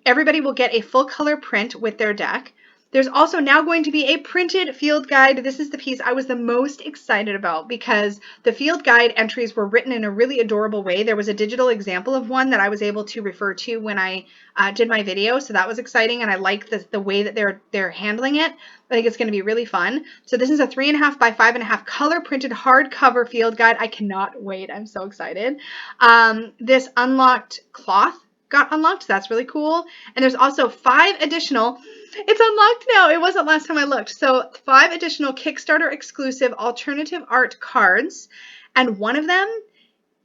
Everybody will get a full color print with their deck. There's also now going to be a printed field guide. This is the piece I was the most excited about because the field guide entries were written in a really adorable way. There was a digital example of one that I was able to refer to when I did my video. So that was exciting. And I like the way that they're handling it. I think it's going to be really fun. So this is a 3.5 by 5.5 color printed hardcover field guide. I cannot wait. I'm so excited. This unlocked cloth got unlocked. So that's really cool. And there's also 5 additional, it's unlocked now. It wasn't last time I looked. So 5 additional Kickstarter exclusive alternative art cards. And one of them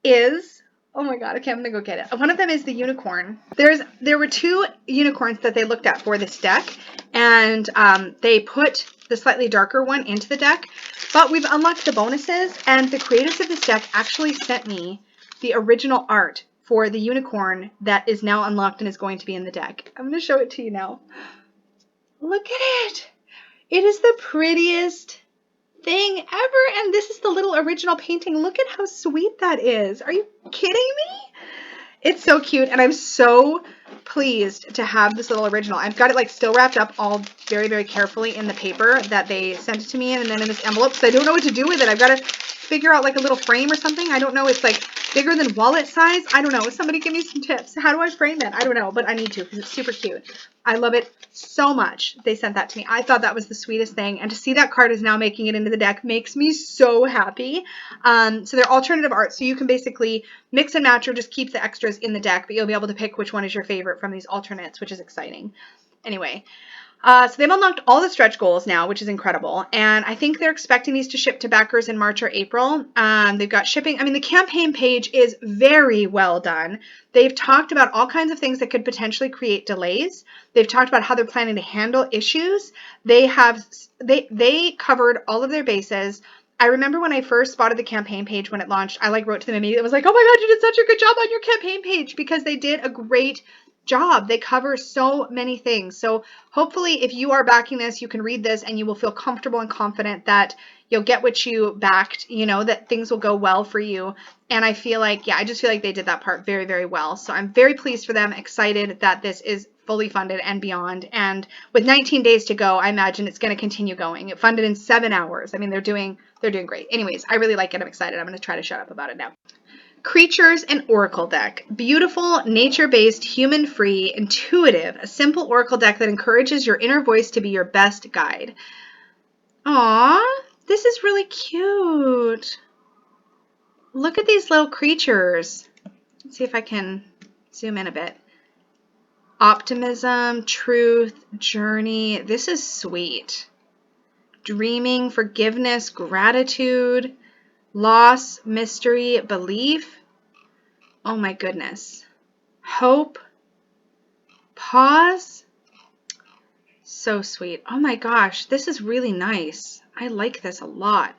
is, oh my God, okay, I'm gonna go get it. One of them is the unicorn. There were 2 unicorns that they looked at for this deck. And they put the slightly darker one into the deck. But we've unlocked the bonuses. And the creators of this deck actually sent me the original art for the unicorn that is now unlocked and is going to be in the deck. I'm going to show it to you now. Look at it. It is the prettiest thing ever. And this is the little original painting. Look at how sweet that is. Are you kidding me? It's so cute. And I'm so pleased to have this little original. I've got it like still wrapped up all very, very carefully in the paper that they sent it to me in, and then in this envelope. So I don't know what to do with it. I've got to figure out like a little frame or something. I don't know. It's like bigger than wallet size. I don't know. Somebody give me some tips. How do I frame it? I don't know, but I need to because it's super cute. I love it so much. They sent that to me. I thought that was the sweetest thing. And to see that card is now making it into the deck makes me so happy. So they're alternative art. So you can basically mix and match or just keep the extras in the deck, but you'll be able to pick which one is your favorite from these alternates, which is exciting. Anyway, so they've unlocked all the stretch goals now, which is incredible. And I think they're expecting these to ship to backers in March or April. They've got shipping. I mean, the campaign page is very well done. They've talked about all kinds of things that could potentially create delays. They've talked about how they're planning to handle issues. They covered all of their bases. I remember when I first spotted the campaign page when it launched, I like wrote to them immediately. I was like, oh my God, you did such a good job on your campaign page, because they did a great job. They cover so many things. So hopefully if you are backing this, you can read this and you will feel comfortable and confident that you'll get what you backed, you know, that things will go well for you. And I feel like, yeah, I just feel like they did that part very, very well. So I'm very pleased for them, excited that this is fully funded and beyond. And with 19 days to go, I imagine it's going to continue going. It funded in 7 hours. I mean, they're doing great. Anyways, I really like it. I'm excited. I'm going to try to shut up about it now. Creatures and Oracle deck. Beautiful, nature-based, human-free, intuitive, a simple Oracle deck that encourages your inner voice to be your best guide. Aww, this is really cute. Look at these little creatures. Let's see if I can zoom in a bit. Optimism, truth, journey. This is sweet. Dreaming, forgiveness, gratitude, loss, mystery, belief. Oh my goodness. Hope. Pause. So sweet. Oh my gosh, this is really nice. I like this a lot.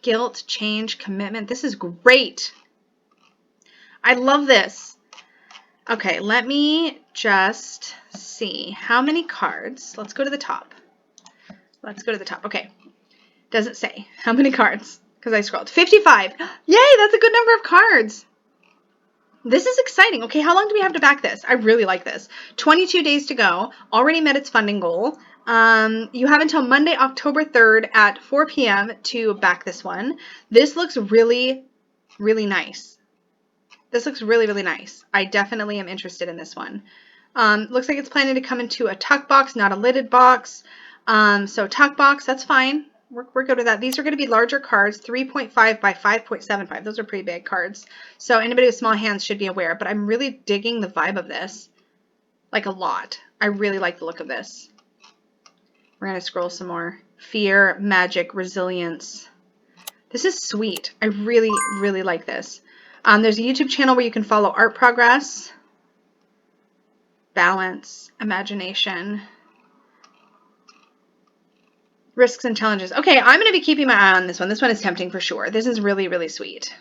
Guilt, change, commitment. This is great. I love this. Okay, let me just see how many cards. Let's go to the top. Let's go to the top. Okay. Doesn't say how many cards because I scrolled. 55. Yay, that's a good number of cards. This is exciting. Okay, how long do we have to back this? I really like this. 22 days to go. Already met its funding goal. You have until Monday, October 3rd at 4 p.m. to back this one. This looks really, really nice. This looks really, really nice. I definitely am interested in this one. Looks like it's planning to come into a tuck box, not a lidded box. So tuck box, that's fine. We're good with that. These are going to be larger cards, 3.5 by 5.75. Those are pretty big cards. So anybody with small hands should be aware. But I'm really digging the vibe of this, like a lot. I really like the look of this. We're going to scroll some more. Fear, magic, resilience. This is sweet. I really, really like this. There's a YouTube channel where you can follow art progress, balance, imagination, risks and challenges. Okay, I'm going to be keeping my eye on this one. This one is tempting for sure. This is really, really sweet.